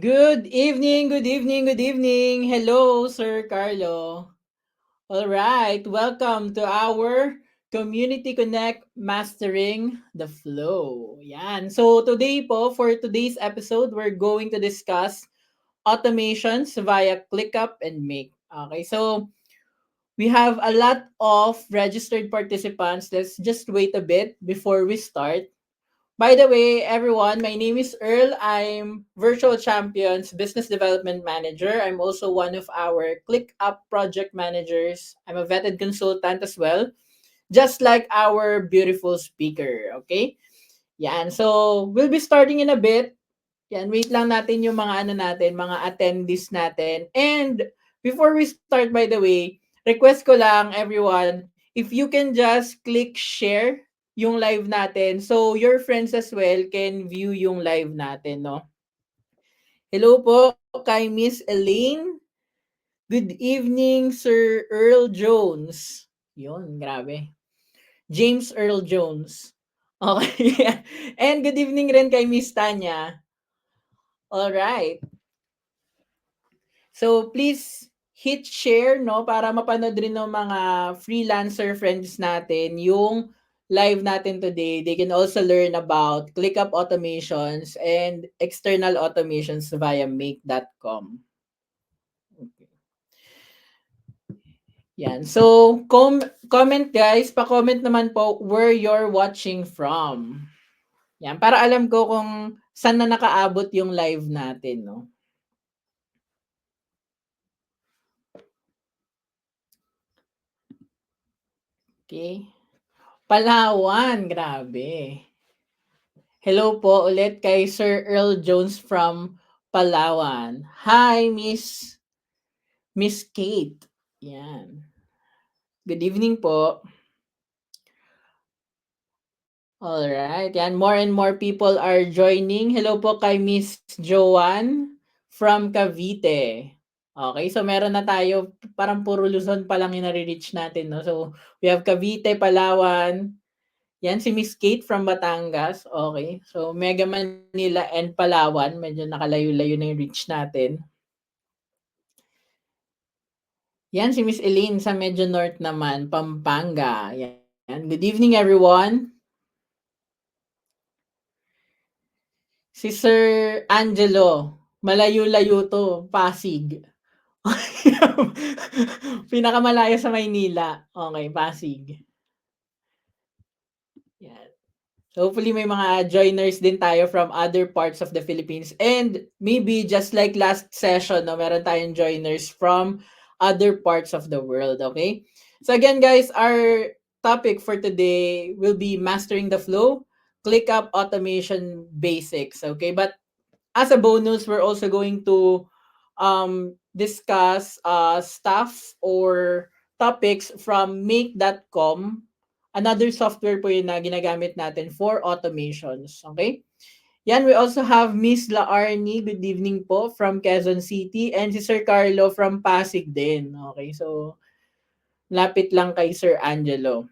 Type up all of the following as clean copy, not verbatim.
Good evening, good evening, good evening. Hello, Sir Carlo. All right, welcome to our Community Connect Mastering the Flow. Yan. So today po, for today's episode, we're going to discuss automations via ClickUp and Make. Okay, so we have a lot of registered participants. Let's just wait a bit before we start. By the way, everyone, my name is Earl. I'm Virtual Champions Business Development Manager. I'm also one of our ClickUp project managers. I'm a vetted consultant as well, just like our beautiful speaker. Okay? Yan. So, we'll be starting in a bit. Yan, wait lang natin yung mga mga attendees natin. And before we start, by the way, request ko lang everyone, if you can just click share yung live natin so your friends as well can view yung live natin, no? Hello po kay Miss Elaine. Good evening, Sir Earl Jones. Yun, grabe. James Earl Jones. Okay. And good evening rin kay Miss Tanya. All right. So please hit share, no, para mapanood rin ng mga freelancer friends natin yung live natin today. They can also learn about ClickUp automations and external automations via make.com. Okay. Yan. So comment guys, pa-comment naman po where you're watching from. Yan, para alam ko kung saan na nakaabot yung live natin, no. Okay. Palawan, grabe. Hello po ulit kay Sir Earl Jones from Palawan. Hi, Miss Kate. Yan. Good evening po. All right. Yan, more and more people are joining. Hello po kay Miss Joanne from Cavite. Okay, so meron na tayo, parang puro Luzon pa lang yung nare-reach natin, no? So, we have Cavite, Palawan. Yan, si Miss Kate from Batangas. Okay. So, Mega Manila and Palawan. Medyo nakalayo-layo na yung reach natin. Yan, si Miss Elaine sa medyo north naman, Pampanga. Yan. Good evening, everyone. Si Sir Angelo. Malayo-layo to. Pasig. Pinakamalayo sa Maynila. Okay, Pasig. Yan. So hopefully may mga joiners din tayo from other parts of the Philippines. And maybe just like last session, no, meron tayong joiners from other parts of the world, okay? So again, guys, our topic for today will be mastering the flow, ClickUp automation basics, okay? But as a bonus, we're also going to discuss stuff or topics from make.com. Another software po yun na ginagamit natin for automations. Okay? Yan, we also have Miss Laarni, good evening po, from Quezon City, and si Sir Carlo from Pasig din. Okay, so lapit lang kay Sir Angelo.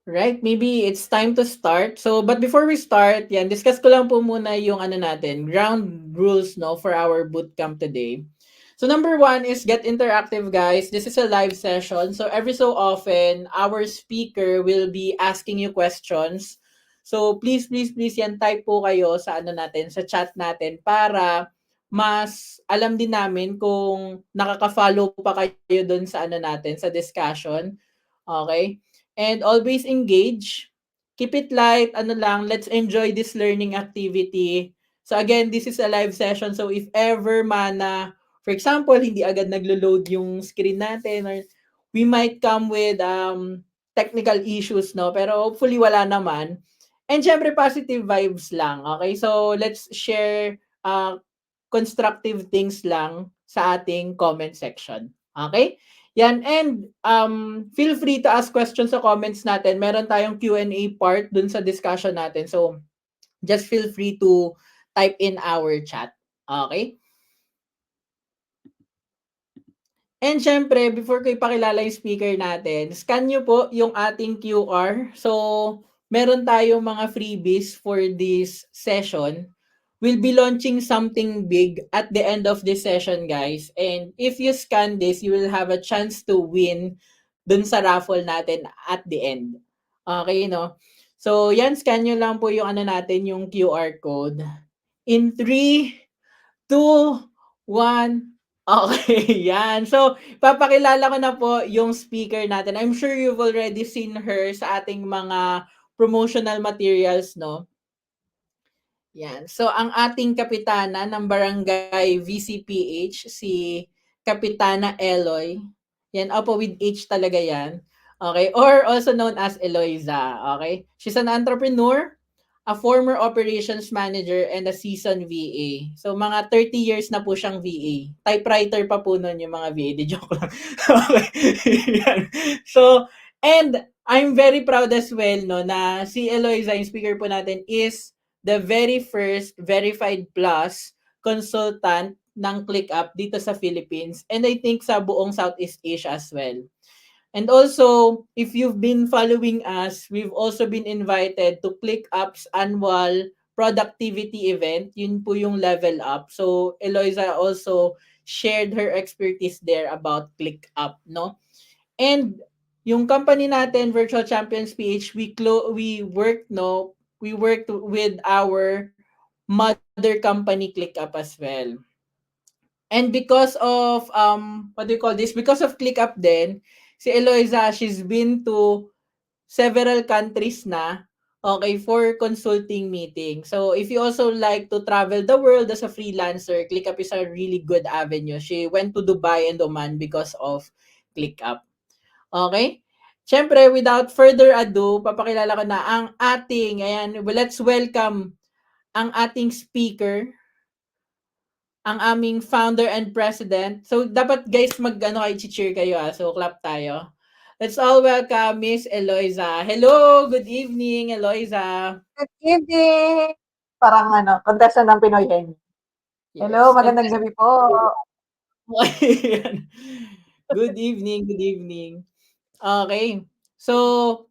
Right, maybe it's time to start. So, but before we start, yan, discuss ko lang po muna yung natin, ground rules, no, for our bootcamp today. So, number one is get interactive, guys. This is a live session. So, every so often, our speaker will be asking you questions. So, please, yan, type po kayo sa natin, sa chat natin para mas alam din namin kung nakaka-follow pa kayo dun sa natin, sa discussion. Okay? And always engage. Keep it light, let's enjoy this learning activity. So again, this is a live session. So if ever man na, for example, hindi agad naglo-load yung screen natin or we might come with technical issues, no? Pero hopefully wala naman. And syempre, positive vibes lang. Okay? So let's share constructive things lang sa ating comment section. Okay? Yan, and feel free to ask questions sa comments natin. Meron tayong Q&A part dun sa discussion natin. So, just feel free to type in our chat. Okay? And syempre, before ko ipakilala yung speaker natin, scan nyo po yung ating QR. So, meron tayong mga freebies for this session. We'll be launching something big at the end of this session, guys. And if you scan this, you will have a chance to win dun sa raffle natin at the end. Okay, no? So, yan, scan nyo lang po yung ano natin, yung QR code. In 3, 2, 1. Okay, yan. So, papakilala ko na po yung speaker natin. I'm sure you've already seen her sa ating mga promotional materials, no? Yan. So, ang ating kapitana ng Barangay VCPH, si Kapitana Eloy. Yan, opo, with H talaga yan. Okay, or also known as Eloiza. Okay? She's an entrepreneur, a former operations manager, and a seasoned VA. So, mga 30 years na po siyang VA. Typewriter pa po nun yung mga VA. Di joke lang. Okay. Yan. So, and I'm very proud as well, no, na si Eloiza, yung speaker po natin, is the very first verified plus consultant ng ClickUp dito sa Philippines, and I think sa buong Southeast Asia as well. And also, if you've been following us, we've also been invited to ClickUp's annual productivity event. Yun po yung level up. So, Eloisa also shared her expertise there about ClickUp, no? And yung company natin, Virtual Champions PH, we worked with our mother company ClickUp as well. And because of what do you call this? Because of ClickUp din, si Eloisa, she's been to several countries na, okay, for consulting meeting. So if you also like to travel the world as a freelancer, ClickUp is a really good avenue. She went to Dubai and Oman because of ClickUp. Okay? Siyempre, without further ado, papakilala ko na ang ating, ayan, let's welcome ang ating speaker, ang aming founder and president. So, dapat guys, cheer kayo So, clap tayo. Let's all welcome Miss Eloisa. Hello! Good evening, Eloisa. Good evening! Parang contestant ng Pinoy Henny. Hello, Yes. magandang gabi po. Good evening, good evening. Okay. So,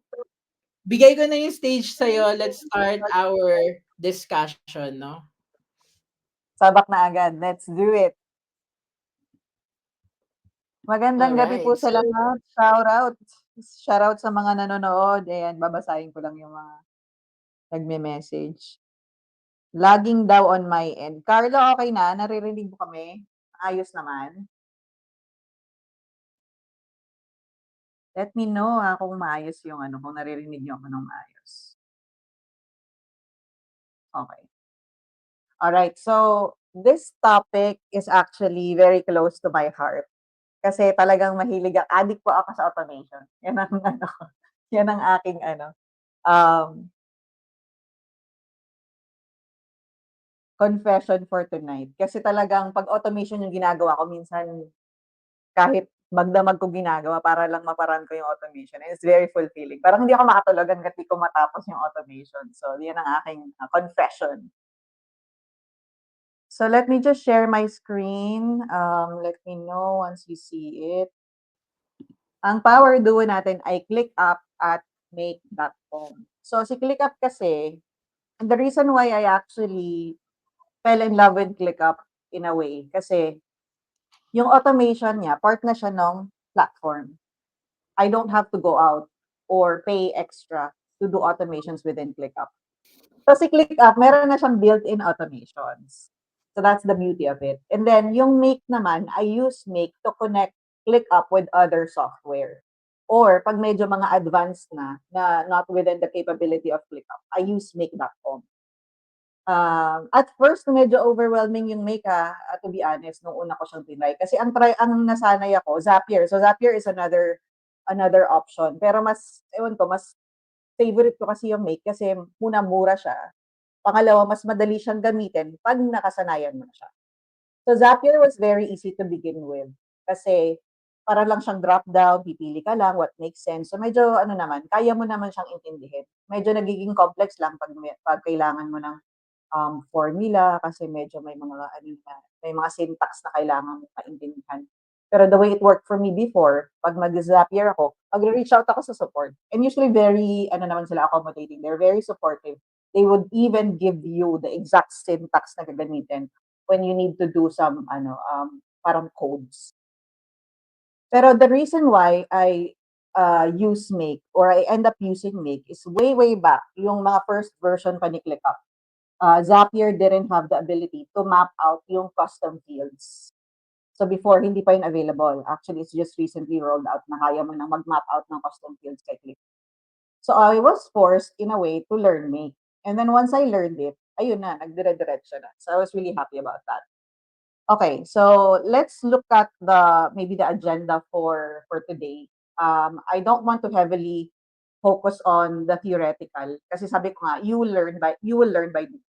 bigay ko na yung stage sa'yo. Let's start our discussion, no? Sabak na agad. Let's do it. Magandang gabi po Alright. sa So, lahat. Shoutout. Shoutout sa mga nanonood. Ayan, babasahin ko lang yung mga nagme-message. Lagging daw on my end. Carlo, okay na? Naririnig mo kami? Ayos naman. Let me know kung maayos yung kung naririnig niyo ako ng maayos. Okay. Alright, so this topic is actually very close to my heart. Kasi talagang mahilig addict po ako sa automation. Yan ang yan ang aking confession for tonight. Kasi talagang 'pag automation yung ginagawa ko minsan kahit magdamag ko ginagawa para lang maparun ko yung automation, and it's very fulfilling. Parang hindi ako makatulog hangga't di ko matapos yung automation. So, yan ang aking confession. So, let me just share my screen. Let me know once you see it. Ang power duo natin ay ClickUp at Make.com. So, si ClickUp kasi, and the reason why I actually fell in love with ClickUp in a way, kasi yung automation niya, part na siya ng platform. I don't have to go out or pay extra to do automations within ClickUp. So si ClickUp, meron na siyang built-in automations. So that's the beauty of it. And then yung Make naman, I use Make to connect ClickUp with other software. Or pag medyo mga advanced na not within the capability of ClickUp, I use Make.com. At first medyo overwhelming yung Make to be honest, nung una ko siyang tinry. Kasi ang nasanay ako, Zapier. So Zapier is another option. Pero mas favorite ko kasi yung Make kasi mura siya. Pangalawa, mas madali siyang gamitin pag nakasanayan mo na siya. So Zapier was very easy to begin with. Kasi para lang siyang drop down, pipili ka lang what makes sense. So medyo naman, kaya mo naman siyang intindihin. Medyo nagiging complex lang pag kailangan mo ng formula kasi medyo may mga syntax na kailangan mo maintindihan. Pero the way it worked for me before, pag mag-Zapier ako, magre-reach out ako sa support. And usually very, ano naman sila, accommodating. They're very supportive. They would even give you the exact syntax na gagamitin when you need to do some, parang codes. Pero the reason why I use Make or I end up using Make is way back, yung mga first version pa ni ClickUp. Zapier didn't have the ability to map out yung custom fields. So before, hindi pa yun available. Actually, it's just recently rolled out na kaya mo na mag-map out ng custom fields kay Click. So I was forced in a way to learn Make. And then once I learned it, ayun na, nagdire-diretso na. So I was really happy about that. Okay, so let's look at maybe the agenda for today. I don't want to heavily focus on the theoretical kasi sabi ko nga you will learn by doing.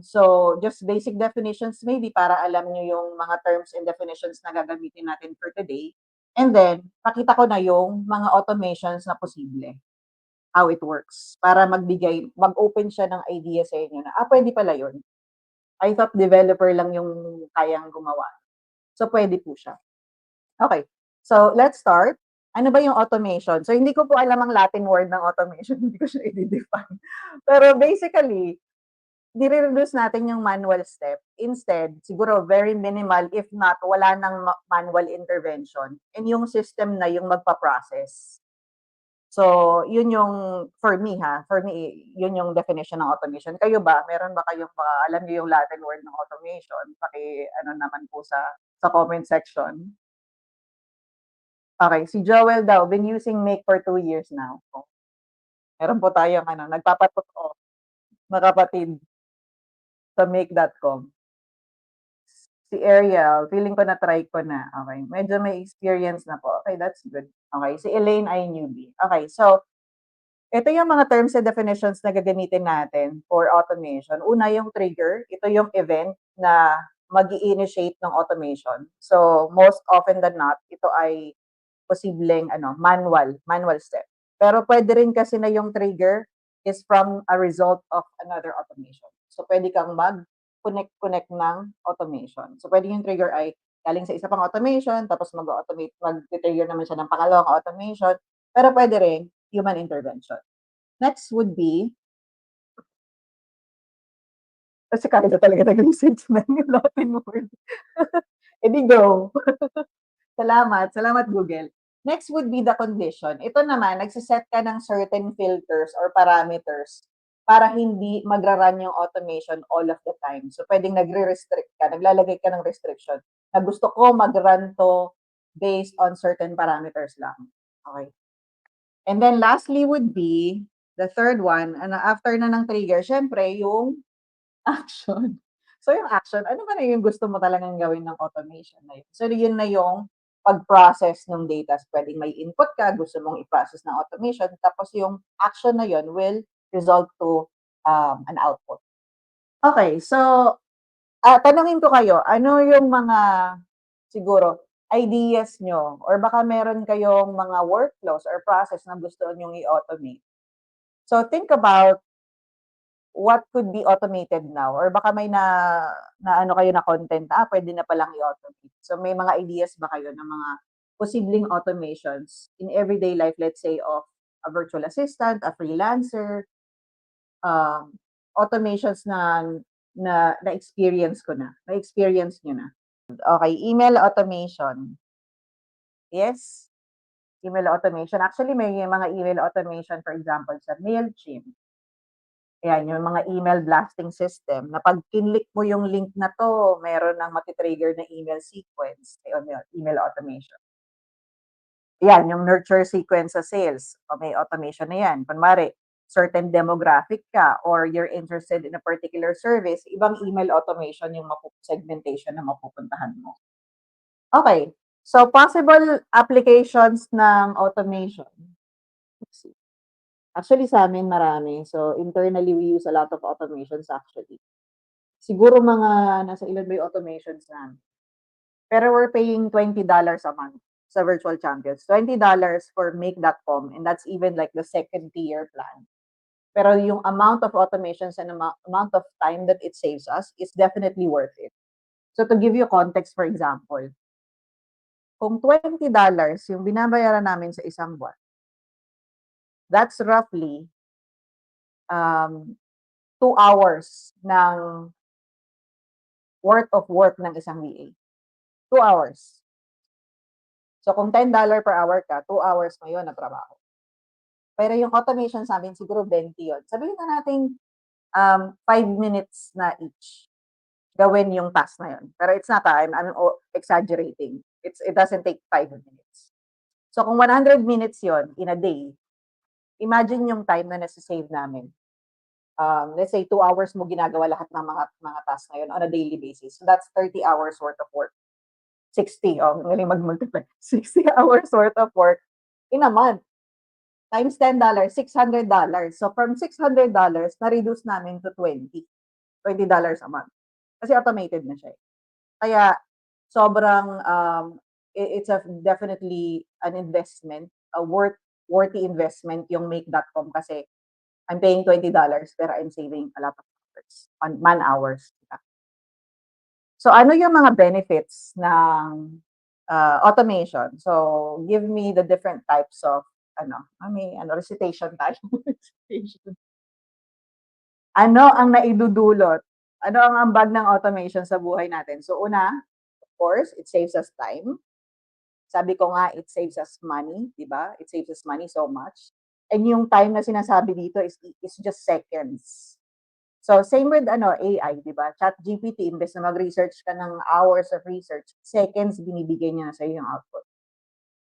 So just basic definitions maybe para alam nyo yung mga terms and definitions na gagamitin natin for today. And then pakita ko na yung mga automations na posible, how it works, para mag-open siya ng idea sa inyo na pwede pala yun. I thought developer lang yung kayang gumawa. So, pwede po siya. Okay. So, let's start. Ano ba yung automation? So, hindi ko po alam ang Latin word ng automation. Hindi ko siya i-define. Pero basically, dire-reduce natin yung manual step. Instead, siguro very minimal, if not, wala nang manual intervention. And yung system na yung magpa-process. So, yun yung, for me, yun yung definition ng automation. Kayo ba? Meron ba kayong alam niyo yung Latin word ng automation? Ano naman po sa comment section. Okay, si Joel daw, been using Make for 2 years now. So, meron po tayong nagpapatotoo na kapatid sa make.com. Si Ariel, feeling ko na try ko na. Okay, medyo may experience na po. Okay, that's good. Okay, si Elaine ay newbie. Okay, so ito yung mga terms and definitions na gagamitin natin for automation. Una, yung trigger. Ito yung event na mag-i-initiate ng automation. So, most often than not, ito ay posibleng manual step. Pero pwede rin kasi na yung trigger is from a result of another automation. So, pwede kang mag-connect ng automation. So, pwede yung trigger ay galing sa isa pang automation, tapos mag-trigger naman siya ng pangalawang automation. Pero pwede rin human intervention. Next would be, kasi kaya talaga nag-research na yung Latin word. Edi go. Salamat Google. Next would be the condition. Ito naman, nagsiset ka ng certain filters or parameters para hindi magra-run yung automation all of the time. So, pwedeng nagre-restrict ka, naglalagay ka ng restriction na gusto ko mag-run to based on certain parameters lang. Okay. And then lastly would be, the third one, after na ng trigger, syempre yung action. So yung action, ano ba na yung gusto mo talagang gawin ng automation na yun? So yun na yung pag-process ng data. So, pwedeng may input ka, gusto mong i-process ng automation, tapos yung action na yun will result to an output. Okay, so tanungin ko kayo, ano yung mga siguro ideas nyo or baka meron kayong mga workflows or process na gusto nyong i-automate. So think about what could be automated now or baka may na kayo na content, pwede na palang i-automate. So may mga ideas ba kayo ng mga posibleng automations in everyday life, let's say of a virtual assistant, a freelancer, automations na experience ko na, na-experience nyo na. Okay, email automation. Yes, email automation. Actually, may mga email automation, for example, sa MailChimp. Ayan, yung mga email blasting system na pag kinlik mo yung link na to, meron ng matitrigger na email sequence, email automation. Yan, yung nurture sequence sa sales, may automation na yan. Kunwari, certain demographic ka or you're interested in a particular service, ibang email automation yung segmentation na mapupuntahan mo. Okay, so possible applications ng automation. Let's see. Actually, sa amin marami. So, internally, we use a lot of automations actually. Siguro mga nasa ilan ba yung automations namin? Pero we're paying $20 a month sa Virtual Champions. $20 for make.com and that's even like the second tier plan. Pero yung amount of automations and amount of time that it saves us is definitely worth it. So to give you context, for example, kung $20 yung binabayaran namin sa isang buwan, that's roughly 2 hours ng worth of work ng isang VA. 2 hours. So kung $10 per hour ka, 2 hours mo yun na trabaho. Pero yung automation sa amin siguro 20 yun. Sabihin na natin 5 minutes na each gawin yung task na yun. Pero it's not, I'm exaggerating. It doesn't take 5 minutes. So kung 100 minutes yon in a day, imagine yung time na nasa-save namin. Let's say 2 hours mo ginagawa lahat ng mga tasks na yun on a daily basis. So that's 30 hours worth of work. 60, galing mag-multiply. 60 hours worth of work in a month. Times $10, $600. So from $600, na-reduce namin to $20 a month. Kasi automated na siya. Kaya sobrang it's definitely an investment, a worthy investment yung make.com kasi I'm paying $20 pero I'm saving a lot of hours, man hours. So ano yung mga benefits ng automation? So give me the different types of recitation tayo. Ano ang naidudulot? Ano ang ambag ng automation sa buhay natin? So una, of course, it saves us time. Sabi ko nga, it saves us money, di ba? It saves us money so much. And yung time na sinasabi dito is just seconds. So same with AI, di ba? ChatGPT, imbes na mag-research ka ng hours of research, seconds binibigay niya na sa iyo yung output.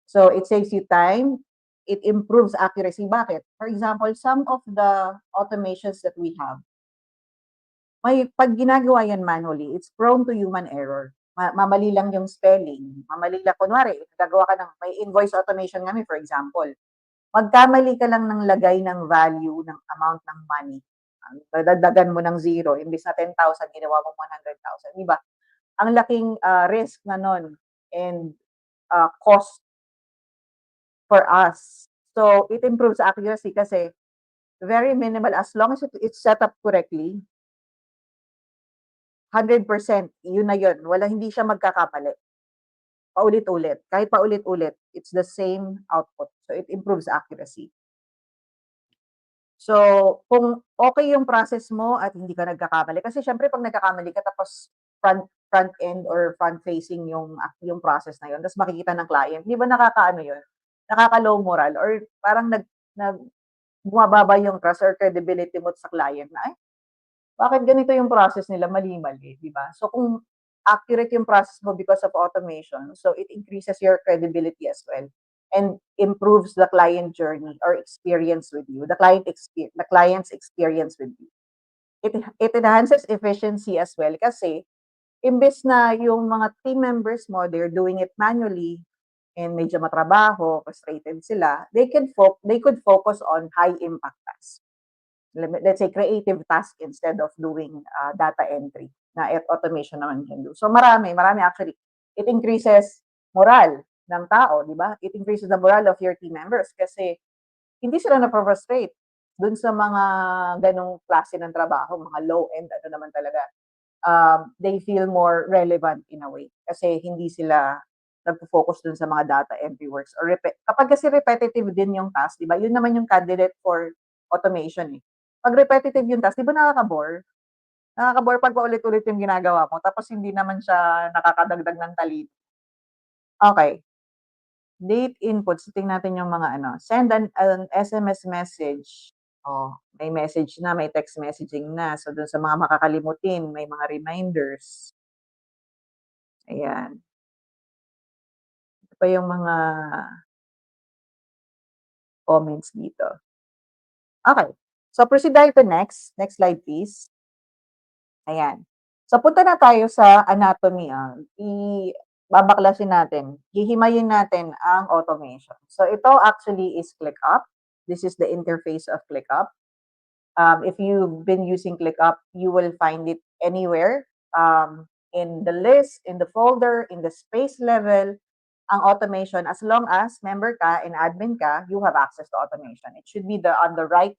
So it saves you time, it improves accuracy. Bakit? For example, some of the automations that we have, pag ginagawa yan manually, it's prone to human error. Mamali lang yung spelling. Mamali lang, kunwari, gagawa ka may invoice automation kami, for example. Magkamali ka lang ng lagay ng value, ng amount ng money. Dadagdagan mo ng 0, imbis na 10,000, ginawa mo 100,000. Diba? Ang laking risk na nun and cost for us. So, it improves accuracy kasi very minimal as long as it's set up correctly. 100%, yun na yun. Hindi siya magkakamali. Paulit-ulit. Kahit paulit-ulit, it's the same output. So, it improves accuracy. So, kung okay yung process mo at hindi ka nagkakamali, kasi syempre pag nagkakamali ka tapos front end or front facing yung process na yun, tapos makikita ng client, di ba nakakaano yun? Nakaka-low moral or parang bumababa yung trust or credibility mo sa client na, bakit ganito yung process nila, mali-mali, di ba? So kung accurate yung process mo because of automation, so it increases your credibility as well and improves the client journey or experience with you, the client's experience with you. It enhances efficiency as well kasi imbes na yung mga team members mo, they're doing it manually and medyo matrabaho, frustrated sila, they could focus on high impact tasks. Let's say creative task instead of doing data entry na automation naman can do. So marami actually. It increases moral ng tao, di ba? It increases the morale of your team members kasi hindi sila na-frustrate dun sa mga ganong klase ng trabaho, mga low-end, naman talaga. They feel more relevant in a way kasi hindi sila nagpo-focus dun sa mga data entry works. Or kapag kasi repetitive din yung task, di ba? Yun naman yung candidate for automation eh. Pag repetitive yung task, di ba nakaka-bore? Nakaka-bore pag paulit-ulit yung ginagawa mo, tapos hindi naman siya nakakadagdag ng talino. Okay. Date inputs, tingnan natin yung mga send an SMS message. May message na, may text messaging na. So, dun sa mga makakalimutin, may mga reminders. Ayan. Ito pa yung mga comments dito. Okay. So, proceed tayo to next. Next slide, please. Ayan. So, punta na tayo sa anatomy. Babaklasin natin. Hihimayin natin ang automation. So, ito actually is ClickUp. This is the interface of ClickUp. If you've been using ClickUp, you will find it anywhere. In the list, in the folder, in the space level, ang automation, as long as member ka and admin ka, you have access to automation. It should be on the right,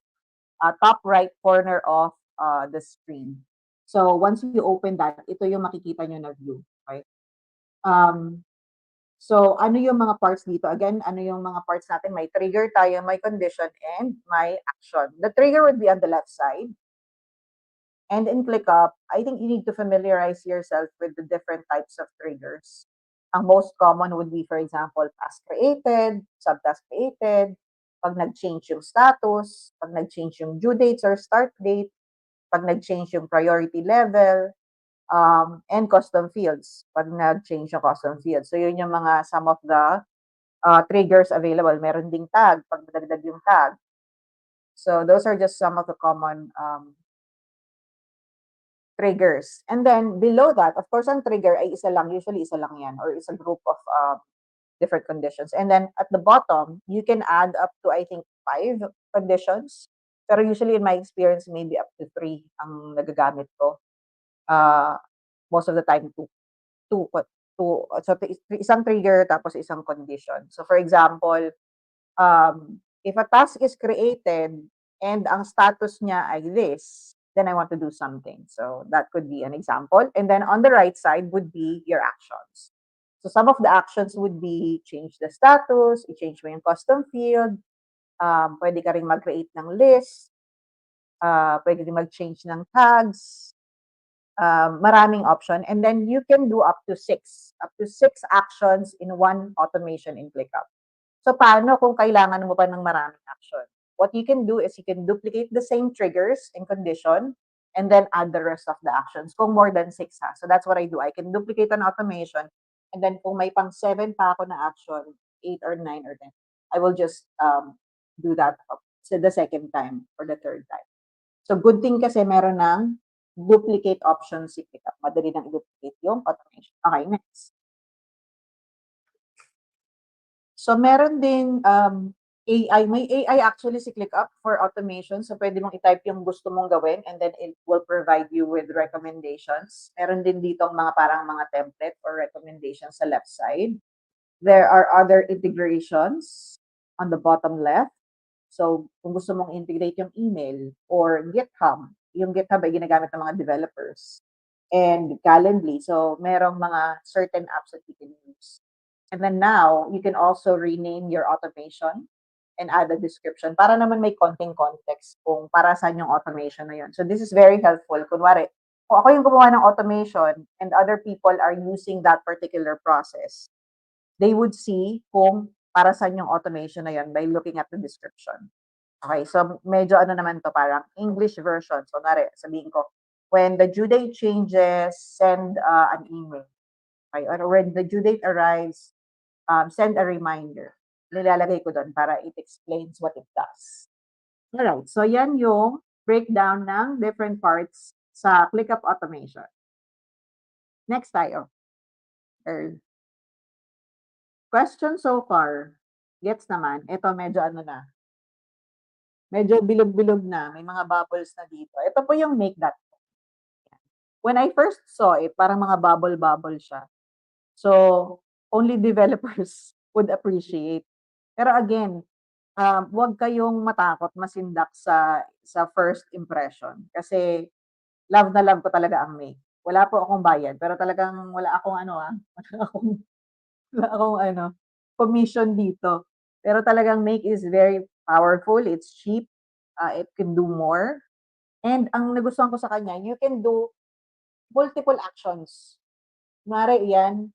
top right corner of the screen. So once you open that, ito yung makikita nyo na view. Okay? So, ano yung mga parts dito? Again, ano yung mga parts natin? May trigger tayo, may condition, and may action. The trigger would be on the left side. And in ClickUp, I think you need to familiarize yourself with the different types of triggers. Ang most common would be, for example, task created, subtask created, pag nag-change yung status, pag nag-change yung due dates or start date, pag nag-change yung priority level, and custom fields, pag nag-change yung custom fields. So yun yung mga some of the triggers available. Meron ding tag, pag nadagdag yung tag. So those are just some of the common triggers. And then below that, of course, ang trigger ay isa lang, usually isa lang yan, or is a group of different conditions. And then at the bottom, you can add up to, I think, 5 conditions. Pero usually in my experience, maybe up to 3 ang nagagamit ko. Most of the time, 2. So isang trigger tapos isang condition. So for example, if a task is created and ang status niya ay this, then I want to do something. So that could be an example. And then on the right side would be your actions. So some of the actions would be change the status, i-change mo yung custom field, pwede ka rin mag-create ng list, pwede rin mag-change ng tags, maraming option. And then you can do up to 6 actions in one automation in ClickUp. So, paano kung kailangan mo pa ng maraming action? What you can do is you can duplicate the same triggers and condition and then add the rest of the actions kung more than 6 ha. So, that's what I do. I can duplicate an automation and then kung may pang 7 pa ako na action, 8 or 9 or 10, I will just do that so the second time or the third time. So, good thing kasi meron ng duplicate options si ClickUp. Madali nang i-duplicate yung automation. Okay, next. So meron din AI, may AI actually si ClickUp for automation. So pwede mong i-type yung gusto mong gawin and then it will provide you with recommendations. Meron din dito mga parang mga template or recommendations sa left side. There are other integrations on the bottom left. So kung gusto mong integrate yung email or GitHub, yung GitHub ay ginagamit ng mga developers. And Calendly. So merong mga certain apps that you can use. And then now, you can also rename your automation and add a description para naman may konting context kung para saan yung automation na yun. So this is very helpful. Kunwari, kung ako yung gumawa ng automation and other people are using that particular process, they would see kung para saan yung automation na yun by looking at the description. Okay, so medyo ano naman to, parang English version. So kunwari, sabihin ko, when the due date changes, send an email. Okay, or when the due date arrives, send a reminder. Nilalagay ko doon para it explains what it does. Alright, so yan yung breakdown ng different parts sa ClickUp automation. Next tayo. Question so far. Gets naman. Ito medyo ano na. Medyo bilog-bilog na. May mga bubbles na dito. Ito po yung make that. When I first saw it, parang mga bubble-bubble siya. So, only developers would appreciate. Pero again, huwag kayong matakot masindak sa first impression. Kasi love na love ko talaga ang Make. Wala po akong bayad, pero talagang wala akong ano wala akong ano, commission dito. Pero talagang Make is very powerful, it's cheap, it can do more. And ang nagustuhan ko sa kanya, you can do multiple actions. Kunwari yan,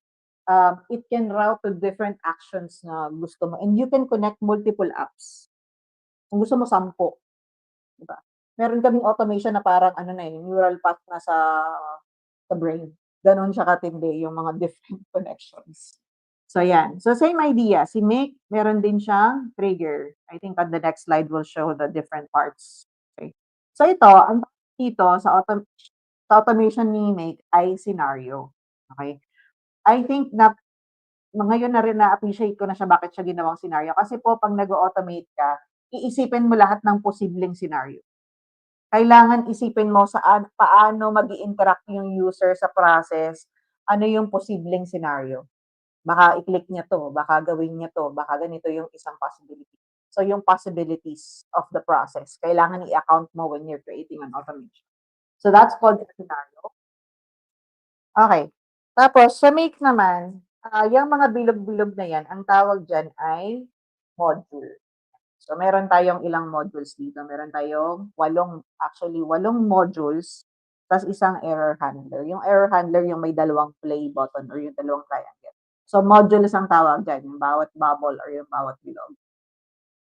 it can route to different actions na gusto mo. And you can connect multiple apps. Kung gusto mo 10, diba? Meron kaming automation na parang ano na neural path na sa brain. Ganon siya katindi yung mga different connections. So yan. So same idea. Si Make, meron din siyang trigger. I think on the next slide will show the different parts. Okay. So ito, ang dito sa automation ni Make ay scenario. Okay. I think na ngayon na rin na-appreciate ko na siya bakit siya ginawang scenario. Kasi po, pag nag-automate ka, iisipin mo lahat ng posibleng scenario. Kailangan isipin mo saan, paano mag-interact yung user sa process, ano yung posibleng scenario. Baka i-click niya to, baka gawin niya to, baka ganito yung isang possibility. So yung possibilities of the process, kailangan i-account mo when you're creating an automation. So that's called a scenario. Okay. Tapos, sa Make naman, Yung mga bilog-bilog na yan, ang tawag diyan ay module. So, meron tayong ilang modules dito. Meron tayong 8 modules, tas isang error handler. Yung error handler yung may dalawang play button or yung dalawang triangle. So, modules ang tawag diyan, yung bawat bubble or yung bawat bilog.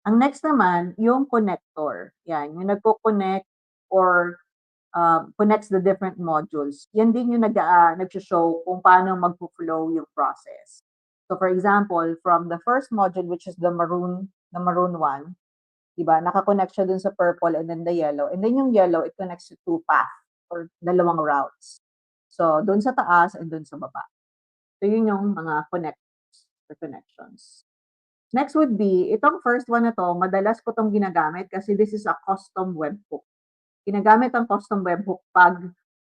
Ang next naman, yung connector. Yan, yung nagko-connect or connects the different modules. Yan din yung nag-show kung paano mag-flow yung process. So for example, from the first module, which is the maroon one, diba, nakakonect siya dun sa purple and then the yellow. And then yung yellow, it connects to 2 paths or dalawang routes. So dun sa taas and dun sa baba. So yun yung mga connections. Next would be, itong first one na to, madalas ko tong ginagamit kasi this is a custom webhook. Ginagamit ang custom webhook pag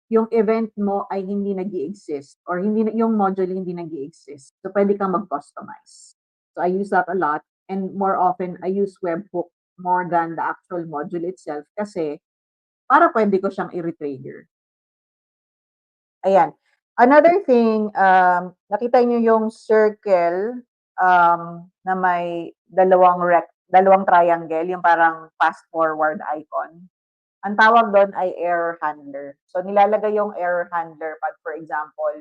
yung event mo ay hindi nag-i-exist or yung module hindi nag-i-exist. So, pwede kang mag-customize. So, I use that a lot. And more often, I use webhook more than the actual module itself kasi para pwede ko siyang i-retrigger. Ayan. Another thing, nakita niyo yung circle na may dalawang triangle, yung parang fast forward icon. Ang tawag doon ay error handler. So, nilalagay yung error handler pag, for example,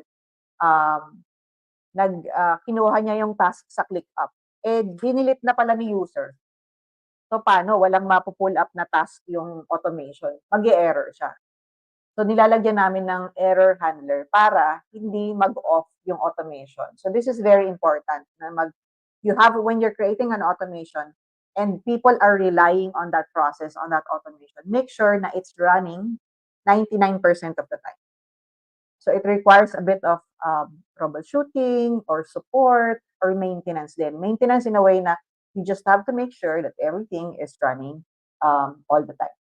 kinuha niya yung task sa ClickUp. Dinilit na pala ni user. So, paano? Walang mapu-pull up na task yung automation. Mag-error siya. So, nilalagyan namin ng error handler para hindi mag-off yung automation. So, this is very important na when you're creating an automation and people are relying on that process, on that automation, make sure na it's running 99% of the time. So, it requires a bit of troubleshooting or support or maintenance din. Maintenance in a way na you just have to make sure that everything is running all the time,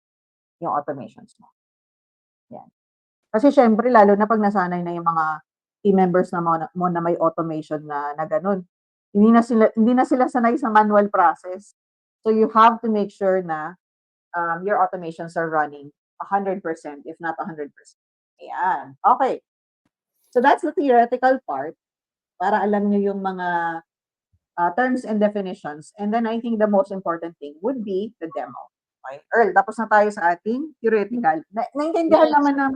yung automations mo. Yan. Kasi syempre lalo na 'pag nasanay na yung mga team members mo na may automation na gano'n. Hindi na sila sanay sa manual process. So you have to make sure na your automations are running 100% if not 100%. Ayan, okay. So that's the theoretical part para alam niyo yung mga terms and definitions. And then I think the most important thing would be the demo. Okay? Earl, tapos na tayo sa ating theoretical. Naintindihan Yes. naman ng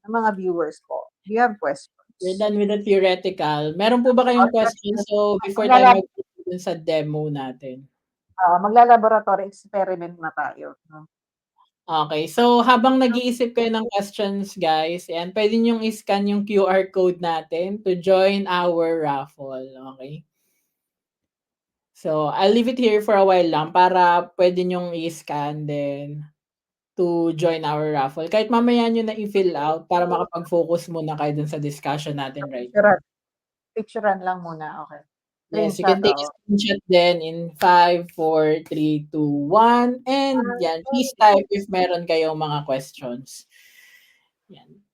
mga viewers ko. Do you have questions? We're done with the theoretical. Meron po ba kayong questions? So, before tayo mag-dun sa demo natin. Magla-laboratory experiment na tayo. No? Okay. So, habang nag-iisip kayo ng questions, guys, ayan, pwede niyong i-scan yung QR code natin to join our raffle. Okay? So, I'll leave it here for a while lang para pwede niyong i-scan then to join our raffle. Kahit mamaya niyo na i-fill out para makapag-focus muna kayo dun sa discussion natin right now. Picturean lang muna, okay. Yes, you can take a screenshot then in 5, 4, 3, 2, 1, and yan, please type if meron kayong mga questions. Yan.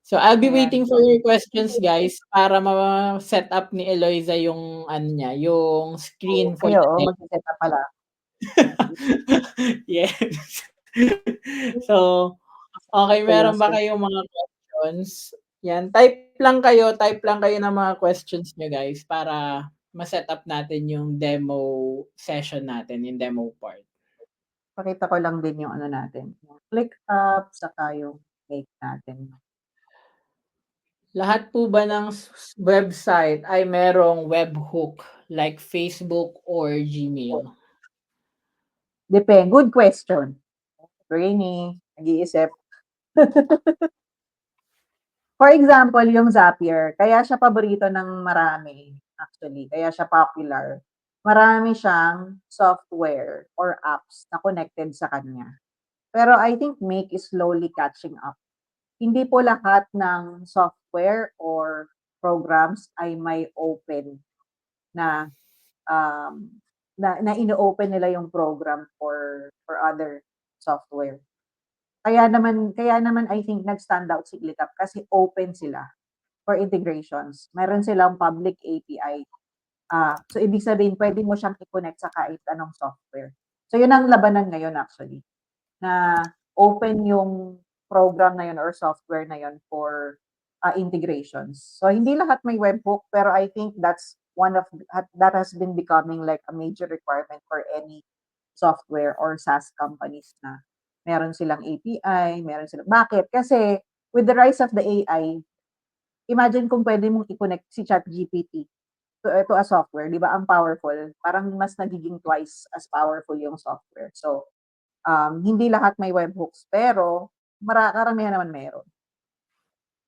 So, I'll be waiting for your questions, guys, para ma-set up ni Eloisa yung ano niya, yung screen for Ay, the oo, demo. mag-set up pala. Yes. So, okay, meron ba kayong mga questions? Yan, type lang kayo ng mga questions niyo, guys, para ma-set up natin yung demo session natin, yung demo part. Pakita ko lang din yung ano natin, yung ClickUp, saka yung make natin. Lahat po ba ng website ay merong webhook like Facebook or Gmail? Depende. Good question. Brainy, nag-iisip. For example, yung Zapier, kaya siya paborito ng marami, actually, kaya siya popular. Marami siyang software or apps na connected sa kanya. Pero I think Make is slowly catching up. Hindi po lahat ng software or programs ay may open na ino-open nila yung program for other software. Kaya naman I think nag-stand out si ClickUp kasi open sila for integrations. Meron silang public API. So ibig sabihin pwede mo siyang i-connect sa kahit anong software. So yun ang labanan ngayon actually. Na open yung program na yun or software na yun for integrations. So hindi lahat may webhook, pero I think that's that has been becoming like a major requirement for any software or SaaS companies na meron silang API, meron silang bakit? Kasi with the rise of the AI, imagine kung pwede mong i-connect si ChatGPT to a software, 'di ba? Ang powerful, parang mas nagiging twice as powerful yung software. So, hindi lahat may webhooks, pero karamihan naman meron.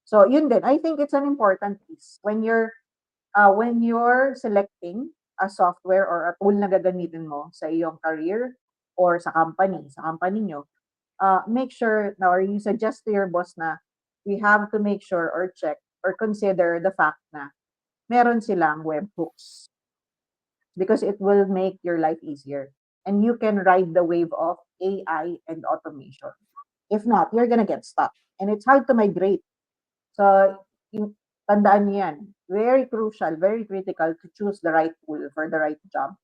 So, yun din. I think it's an important piece when you're selecting a software or a tool na gagamitin mo sa iyong career or sa company nyo, make sure na or you suggest to your boss na we have to make sure or check or consider the fact na meron silang webhooks because it will make your life easier and you can ride the wave of AI and automation. If not, you're gonna get stuck and it's hard to migrate. So, tandaan niyo yan. Very crucial, very critical to choose the right tool for the right job.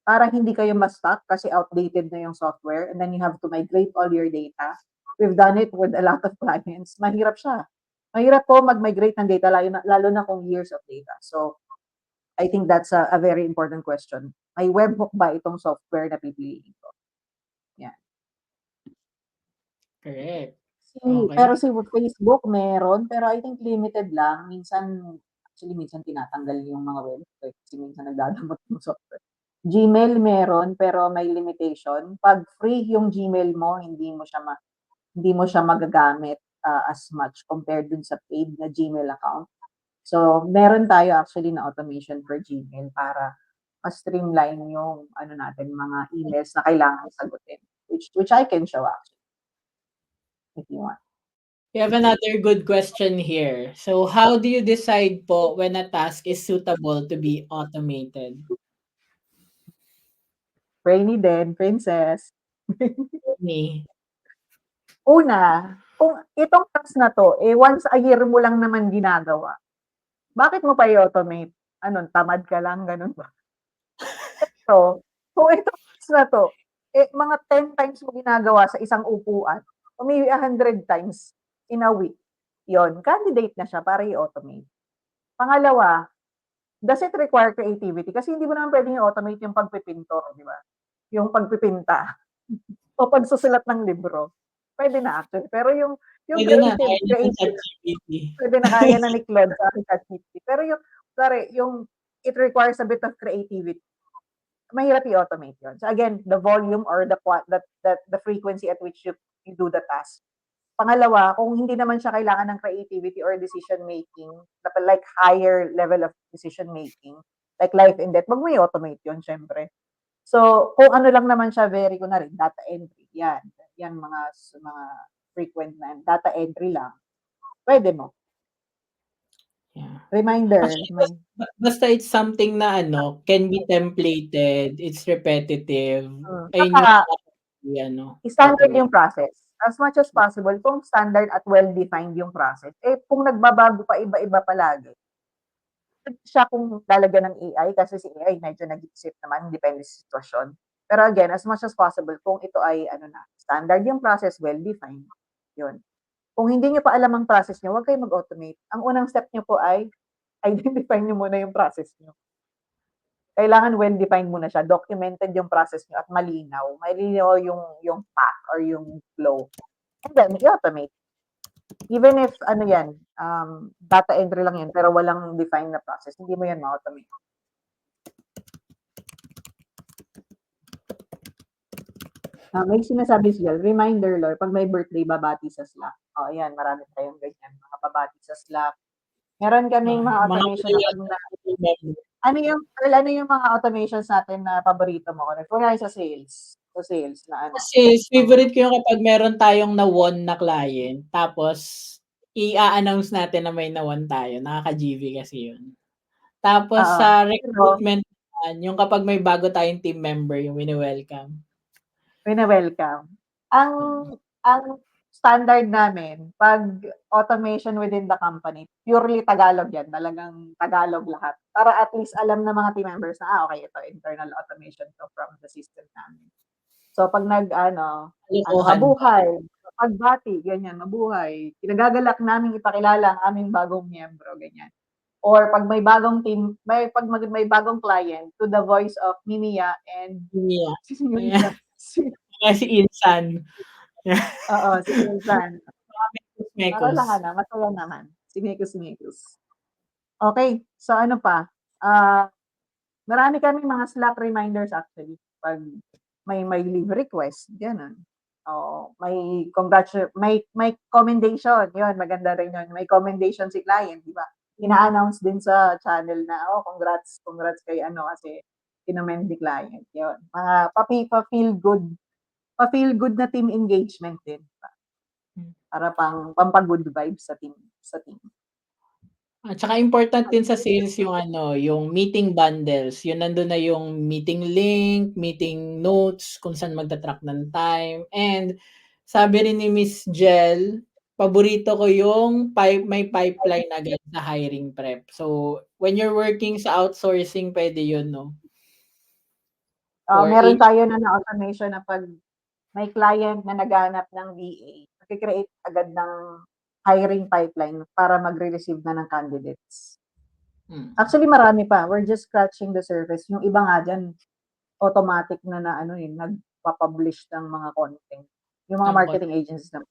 Para hindi kayo ma-stuck kasi outdated na yung software and then you have to migrate all your data. We've done it with a lot of clients. Mahirap siya. Mahirap po mag-migrate ng data, lalo na kung years of data. So, I think that's a very important question. May webhook ba itong software na pipiliin ko? Yan. Correct. Pero Okay. si Facebook meron, pero I think limited lang. Minsan tinatanggal yung mga website kasi minsan nagdadamot yung software. Gmail meron, pero may limitation. Pag free yung Gmail mo, hindi mo siya magagamit as much compared dun sa paid na Gmail account. So, meron tayo actually na automation for Gmail para mas-streamline yung mga emails na kailangan sagutin, which I can show actually if you want. We have another good question here. So, how do you decide po when a task is suitable to be automated? Brainy din, princess. Me. Una, kung itong task na 'to, once a year mo lang naman ginagawa, bakit mo pa i-automate? Ano, tamad ka lang, gano'n ba? So, kung itong task na 'to, mga 10 times mo ginagawa sa isang upuan, o maybe 100 times in a week, 'yon, candidate na siya para i-automate. Pangalawa, does it require creativity? Kasi hindi mo naman puwedeng i-automate yung pagpipintor, di ba? Yung pagpipinta o pagsusulat ng libro. Puwede na actually, pero yung Pwede na, kaya niya ng creative, ChatGPT. puwede na kaya na ni Claude sa ChatGPT. Pero yung it requires a bit of creativity, mahirap i-automate yun. So again, the volume or the frequency at which you do the task. Pangalawa, kung hindi naman siya kailangan ng creativity or decision making, like higher level of decision making, like life and death, wag mo i-automate yun syempre. So, kung ano lang naman siya, very kunwari, data entry, yan. Yan mga frequent na data entry lang. Pwede mo. Yeah. Reminder. Actually, basta it's something na can be templated, it's repetitive, ayun yung Saka, standard automate. yung process. As much as possible, kung standard at well-defined yung process, kung nagbabago pa iba-iba palagi, siya kung lalagyan ng AI kasi si AI medyo nag-iisip naman, depende sa sitwasyon. Pero again, as much as possible, kung ito ay standard yung process, well-defined, yun. Kung hindi niyo pa alam ang process niyo, huwag kayong mag-automate. Ang unang step niyo po ay identify niyo muna yung process niyo. Kailangan well-defined muna siya, documented yung process niyo at malinaw. Malinaw yung path or yung flow. And then, i-automate. Even if data entry lang yan, pero walang defined na process, hindi mo yan ma-automate. May sinasabi siya, reminder, Lord, pag may birthday, babati sa Slack. Ayan, marami tayong ganyan, mga babati sa Slack. Meron kaming mga automation na ano yung mga automations natin na paborito mo? Kunwari sa sales. Sa sales na Kasi favorite ko yung kapag meron tayong na-won na client, tapos i-a-announce natin na may na-won tayo, nakaka-GV kasi yun. Tapos sa recruitment naman, yung kapag may bago tayong team member, yung wini-welcome. Wini-welcome. Ang standard namin, 'pag automation within the company, purely Tagalog yan, talagang Tagalog lahat. Para at least alam ng mga team members na, okay, ito internal automation to from the system namin. So 'pag Kalokohan. habuhay, pagbati, ganyan, mabuhay. Kinagagalak naming ipakilala ang aming bagong miyembro, ganyan. Or pag may bagong team, may bagong client, to the voice of Mimiya and Yeah. sino yun Ayan. isa? Si Si Insan. oo, si Insan. Para lang Mekos. masaya naman. Si Mekus. Okay, so ano pa? Ah, marami kaming mga Slack reminders actually 'pag may leave request, gano'n. Oo, may commendation, 'yun maganda rin 'yun. May commendation si client, 'di ba? Ina-announce din sa channel na, "Oh, congrats kay ano kasi kinommend ni client." 'Yun, mga pa-feel good na team engagement din, 'di ba? Para pampa-good vibes sa team. At saka important din sa sales yung ano, yung meeting bundles. Yun nandun na yung meeting link, meeting notes, kung saan magta-track ng time. And sabi rin ni Miss Jel, paborito ko yung may pipeline agad sa hiring prep. So, when you're working sa outsourcing, pwede yun, no? Or Meron tayo na automation na 'pag may client na naghahanap ng VA, nagke-create agad ng hiring pipeline para magre-receive na ng candidates. Actually marami pa, we're just scratching the surface. Yung iba nga diyan automatic na ano, nagpa-publish ng mga content. Yung mga ng marketing agencies na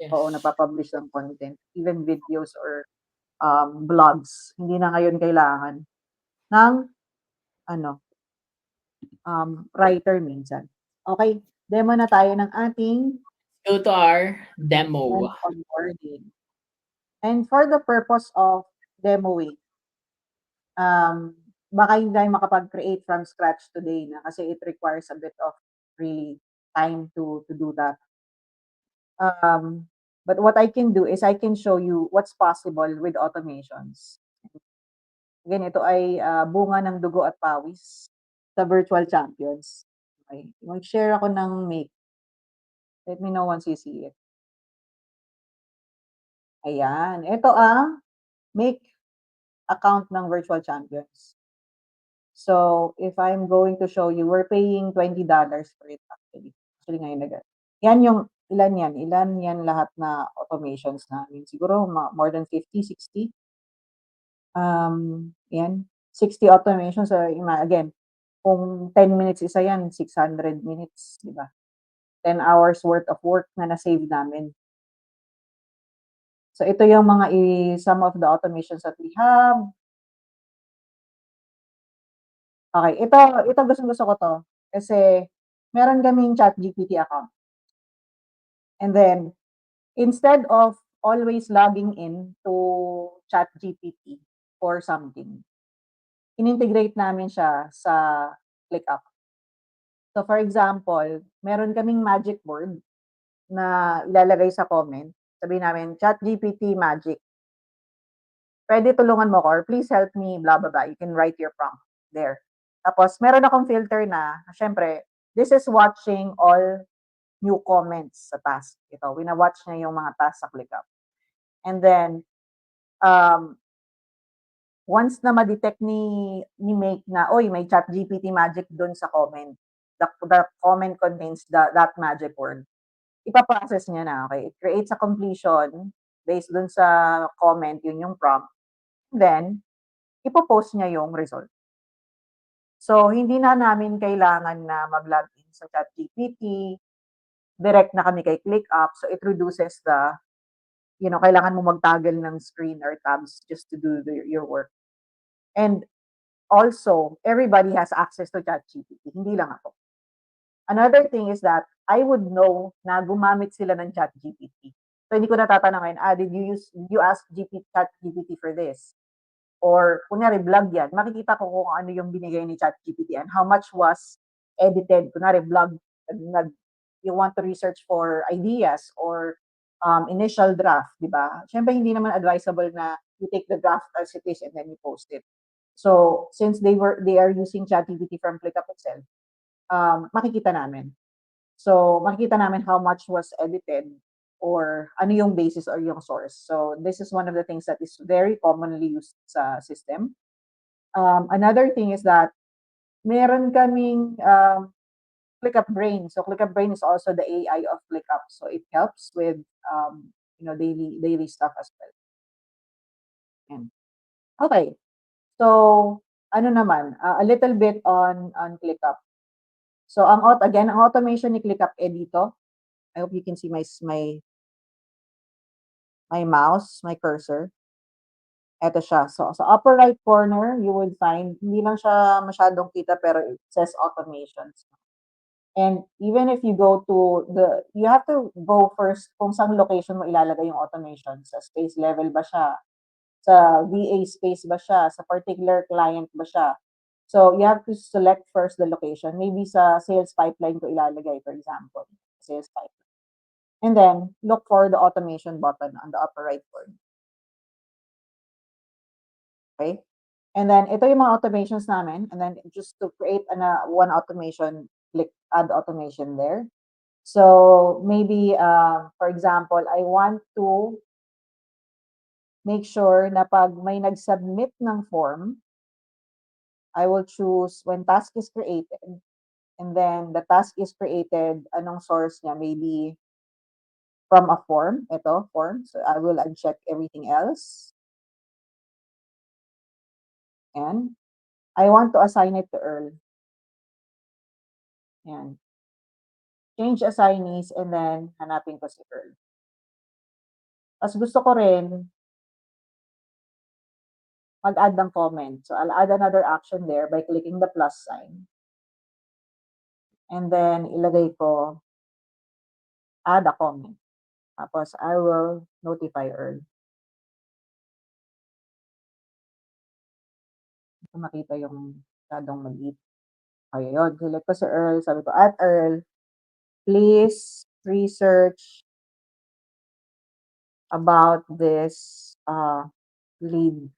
oo, yes. nagpa-publish ng content, even videos or, vlogs. Hindi na ngayon kailangan ng ano, writer minsan. Okay, demo na tayo ng ating Go to our demo. onboarding. And for the purpose of demoing, baka hindi tayo makapag-create from scratch today na kasi it requires a bit of really time to do that. But what I can do is I can show you what's possible with automations. Again, ito ay bunga ng dugo at pawis sa virtual champions. Okay. Mag-share ako ng Make. Let me know once you see it. Ayan. Ito ang Make account ng virtual champions. So, if I'm going to show you, we're paying $20 for it actually. Actually ngayon yan yung ilan yan lahat na automations namin. Siguro more than 50, 60. Yan, 60 automations. So, again, kung 10 minutes isa yan, 600 minutes, di ba? 10 hours worth of work na na-save namin. So, ito yung mga some of the automations that we have. Okay, ito gustong-gusto ko 'to, kasi meron kaming ChatGPT account. And then, instead of always logging in to ChatGPT for something, in-integrate namin siya sa ClickUp. So, for example, meron kaming magic word na ilalagay sa comment. Sabihin namin, ChatGPT magic. Pwede tulungan mo ko or please help me blah, blah, blah. You can write your prompt there. Tapos meron akong filter na siyempre, this is watching all new comments sa task. Ito, wina-watch niya yung mga task sa ClickUp. And then, once na ma-detect ni Make na, oy, may ChatGPT magic dun sa comment. The comment contains that magic word. Ipa-process niya na, okay? It creates a completion based dun sa comment, yun yung prompt. Then, ipo-post niya yung result. So, hindi na namin kailangan na mag-login sa ChatGPT, direct na kami kay ClickUp. So, it reduces the, kailangan mo mag-toggle ng screen or tabs just to do your work. And also, everybody has access to ChatGPT, hindi lang ako. Another thing is that I would know na gumamit sila ng ChatGPT. So, hindi ko natatanungin, did you ask ChatGPT for this? Or kunyari vlog yan, makikita ko kung ano yung binigay ni ChatGPT and how much was edited. Kunyari vlog, you want to research for ideas or initial draft, di ba? Siyempre, hindi naman advisable na you take the draft as it is and then you post it. So, since they are using ChatGPT from ClickUp itself, makikita namin. So, makikita namin how much was edited or ano yung basis or yung source. So, this is one of the things that is very commonly used sa system. Another thing is that meron kaming ClickUp Brain. So ClickUp Brain is also the AI of ClickUp. So it helps with daily stuff as well. Yan. Okay. So ano naman, a little bit on ClickUp. So ang automation ni ClickUp dito. I hope you can see my mouse, my cursor. Eto siya. So sa upper right corner, you would find hindi lang siya masyadong kita pero it says automations. And even if you go to you have to go first kung saan location mo ilalagay yung automation. Sa space level ba siya? Sa VA space ba siya? Sa particular client ba siya? So you have to select first the location. Maybe sa sales pipeline ko ilalagay, for example. Sales pipeline. And then look for the automation button on the upper right corner. Okay? And then ito yung mga automations namin. And then just to create one automation, click add automation there. So maybe, for example, I want to make sure na pag may nag-submit ng form, I will choose when task is created. And then the task is created, anong source niya? Maybe from a form. Ito, form. So I will uncheck everything else. And I want to assign it to Earl. Yan. Change assignees and then hanapin ko si Earl. Tapos gusto ko rin mag-add ng comment. So I'll add another action there by clicking the plus sign. And then ilagay ko add a comment. Tapos I will notify Earl. Kung makita yung masyadong maliit. Okay, yun. Select ko si Earl. Sabi ko, at Earl, please research about this lead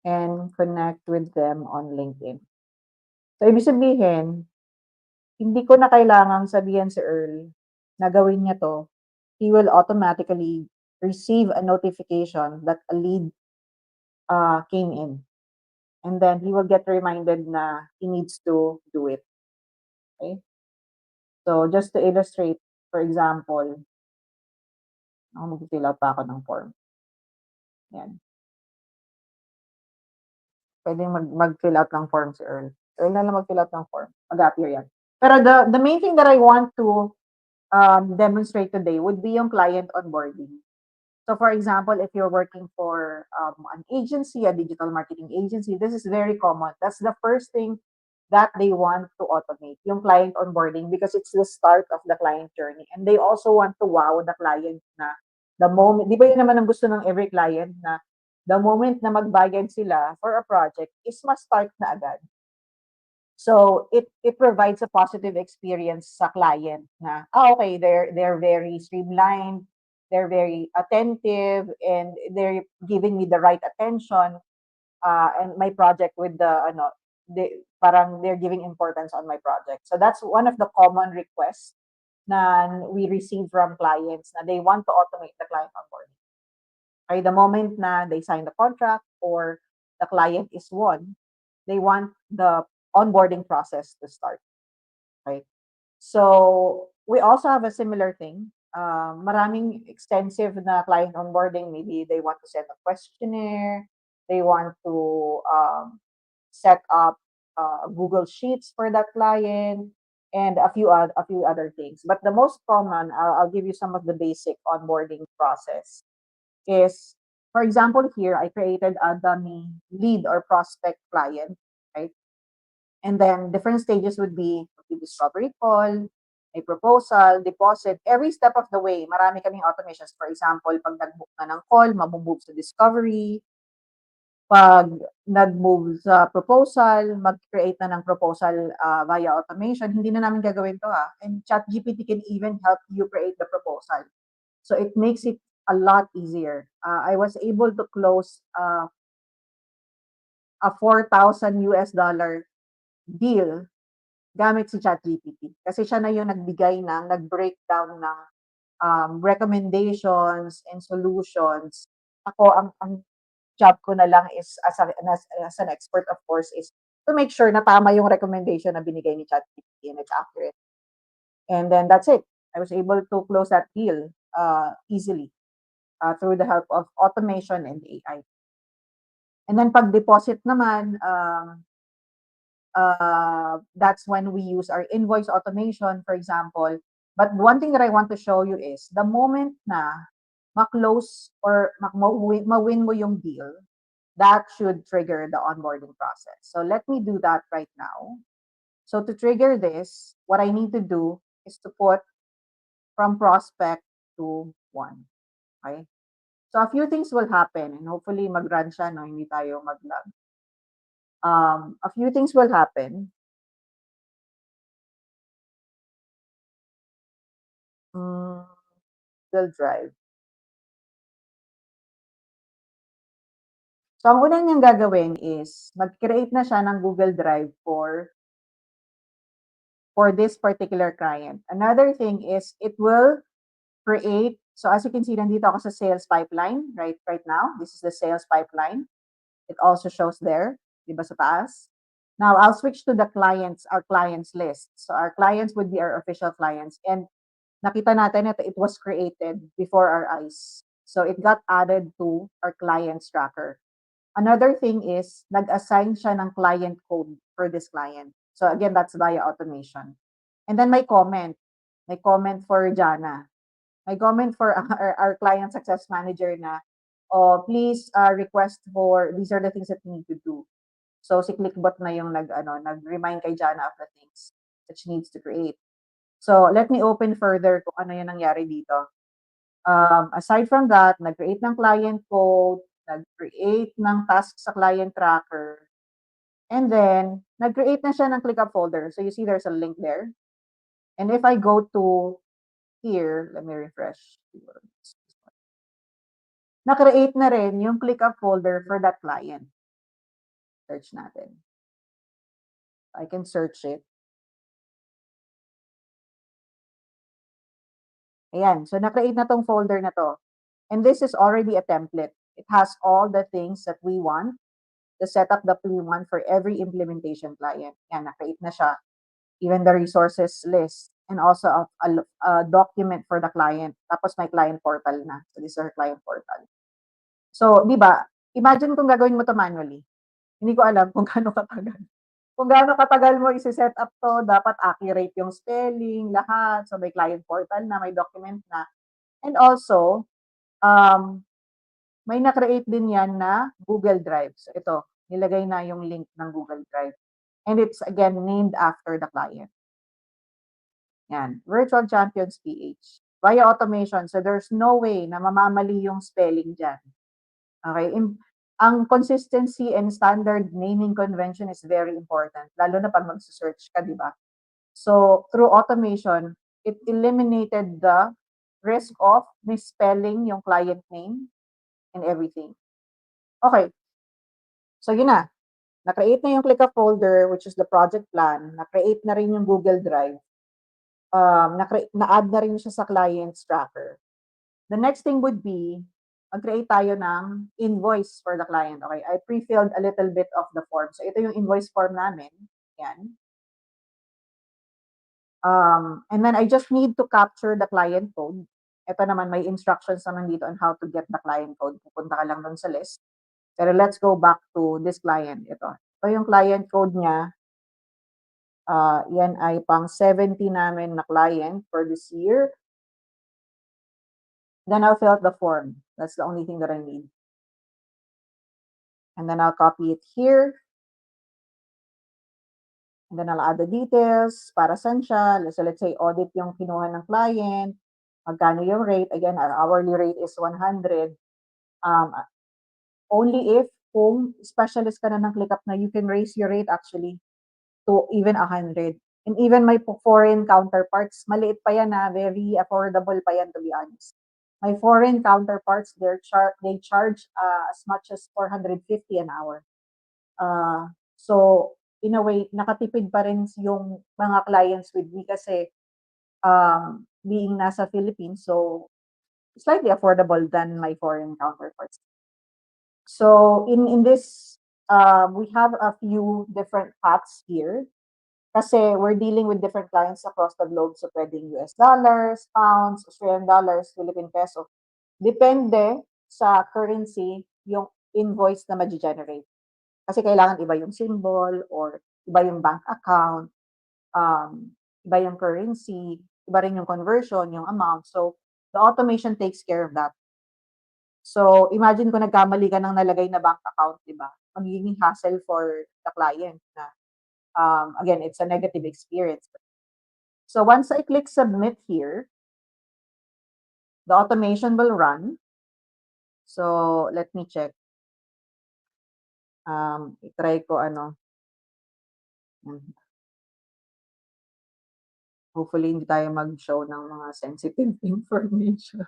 and connect with them on LinkedIn. So, ibig sabihin, hindi ko na kailangang sabihan si Earl na gawin niya to. He will automatically receive a notification that a lead came in. And then he will get reminded na he needs to do it. Okay? So, just to illustrate, for example, mag-fill out pa ako ng form. Yan. Pwede mag-fill out ng form si Earl. Earl na lang mag-fill out ng form. Mag-appear yan. Pero the main thing that I want to demonstrate today would be yung client onboarding. So for example, if you're working for an agency, a digital marketing agency, this is very common. That's the first thing that they want to automate, yung client onboarding, because it's the start of the client journey. And they also want to wow the client na the moment, di ba yun naman ang gusto ng every client na the moment na magbayad sila for a project is ma-start na agad. So it provides a positive experience sa client na, okay, they're very streamlined, they're very attentive, and they're giving me the right attention, and my project with parang they're giving importance on my project. So that's one of the common requests na we receive from clients na they want to automate the client onboarding. Okay, the moment na they sign the contract or the client is won, they want the onboarding process to start. Okay. So we also have a similar thing. Maraming extensive na client onboarding. Maybe they want to send a questionnaire. They want to set up Google Sheets for that client and a few other things. But the most common, I'll give you some of the basic onboarding process is, for example, here I created a dummy lead or prospect client, right? And then different stages would be discovery call, a proposal, deposit, every step of the way. Marami kaming automations. For example, pag nag-book na ng call, mabumove sa discovery. Pag nag-move sa proposal, mag-create na ng proposal via automation. Hindi na namin gagawin to And ChatGPT can even help you create the proposal. So it makes it a lot easier. I was able to close a $4,000 deal gamit si ChatGPT. Kasi siya na yung nag-breakdown ng recommendations and solutions. Ako, ang job ko na lang is as an expert, of course, is to make sure na tama yung recommendation na binigay ni ChatGPT and it's accurate. And then that's it. I was able to close that deal easily through the help of automation and AI. And then pag deposit naman, that's when we use our invoice automation, for example. But one thing that I want to show you is the moment na ma-close or ma-win mo yung deal, that should trigger the onboarding process. So let me do that right now. So to trigger this, what I need to do is to put from prospect to one. Okay? So a few things will happen and hopefully mag-run siya, no? Hindi tayo mag-lag. A few things will happen. Google Drive. So ang una niyang gagawin is mag-create na siya ng Google Drive for this particular client. Another thing is it will create, so as you can see, nandito ako sa sales pipeline right now. This is the sales pipeline. It also shows there, di ba sa taas? Now, I'll switch to the our clients list. So our clients would be our official clients. And nakita natin that it was created before our eyes. So it got added to our clients tracker. Another thing is, nag-assign siya ng client code for this client. So again, that's via automation. And then may comment. May comment for Jana. May comment for our client success manager na, oh, please request for, these are the things that you need to do. So si ClickBot na yung nag-remind kay Jana of the things that she needs to create. So let me open further kung ano yung nangyari dito. Aside from that, nag-create ng client code, nag-create ng task sa client tracker, and then nag-create na siya ng ClickUp folder. So you see there's a link there. And if I go to here, let me refresh. Na-create na rin yung ClickUp folder for that client. Search natin. I can search it. Ayan. So na-create na tong folder na to. And this is already a template. It has all the things that we want, the setup that we want for every implementation client. Yan, na-create na siya. Even the resources list and also a document for the client. Tapos may client portal na. So this is our client portal. So, di ba, imagine kung gagawin mo to manually. Hindi ko alam kung gaano katagal. Kung gaano katagal mo isi-set up to, dapat accurate yung spelling, lahat. So may client portal na, may document na. And also, may na-create din yan na Google Drive. So ito, nilagay na yung link ng Google Drive. And it's again named after the client. Yan, Virtual Champions PH. Via automation, so there's no way na mamamali yung spelling dyan. Okay? Ang consistency and standard naming convention is very important, lalo na pag mag-search ka, di ba? So, through automation, it eliminated the risk of misspelling yung client name and everything. Okay. So, yun na. Na-create na yung ClickUp folder, which is the project plan. Na-create na rin yung Google Drive. Na-add na rin siya sa client's tracker. The next thing would be, mag-create tayo ng invoice for the client. Okay, I pre-filled a little bit of the form. So, ito yung invoice form namin. Yan. And then I just need to capture the client code. Ito naman, may instructions naman dito on how to get the client code. Pupunta ka lang doon sa list. Pero let's go back to this client. Ito yung client code niya. Yan ay pang 70 namin na client for this year. Then I'll fill out the form. That's the only thing that I need. And then I'll copy it here. And then I'll add the details, para saan siya. So let's say audit yung kinuha ng client. Magkano yung rate? Again, our hourly rate is 100. Only if kung specialist ka na ng ClickUp na you can raise your rate actually to even 100. And even my foreign counterparts, maliit pa yan na, very affordable pa yan to be honest. My foreign counterparts, they charge as much as 450 an hour. So, in a way, nakatipid pa rin yung mga clients with me kasi being nasa Philippines, so slightly affordable than my foreign counterparts. So, in this we have a few different paths here kasi we're dealing with different clients across the globe. So, pwedeng US dollars, pounds, Australian dollars, Philippine peso. Depende sa currency yung invoice na ma-generate. Kasi kailangan iba yung symbol or iba yung bank account, iba yung currency, iba rin yung conversion, yung amount. So, the automation takes care of that. So, imagine kung nagkamali ka ng nalagay na bank account, di ba? Magiging hassle for the client na, again, it's a negative experience. So, once I click submit here, the automation will run. So, let me check. I-try ko ano. Hopefully, hindi tayo mag-show ng mga sensitive information.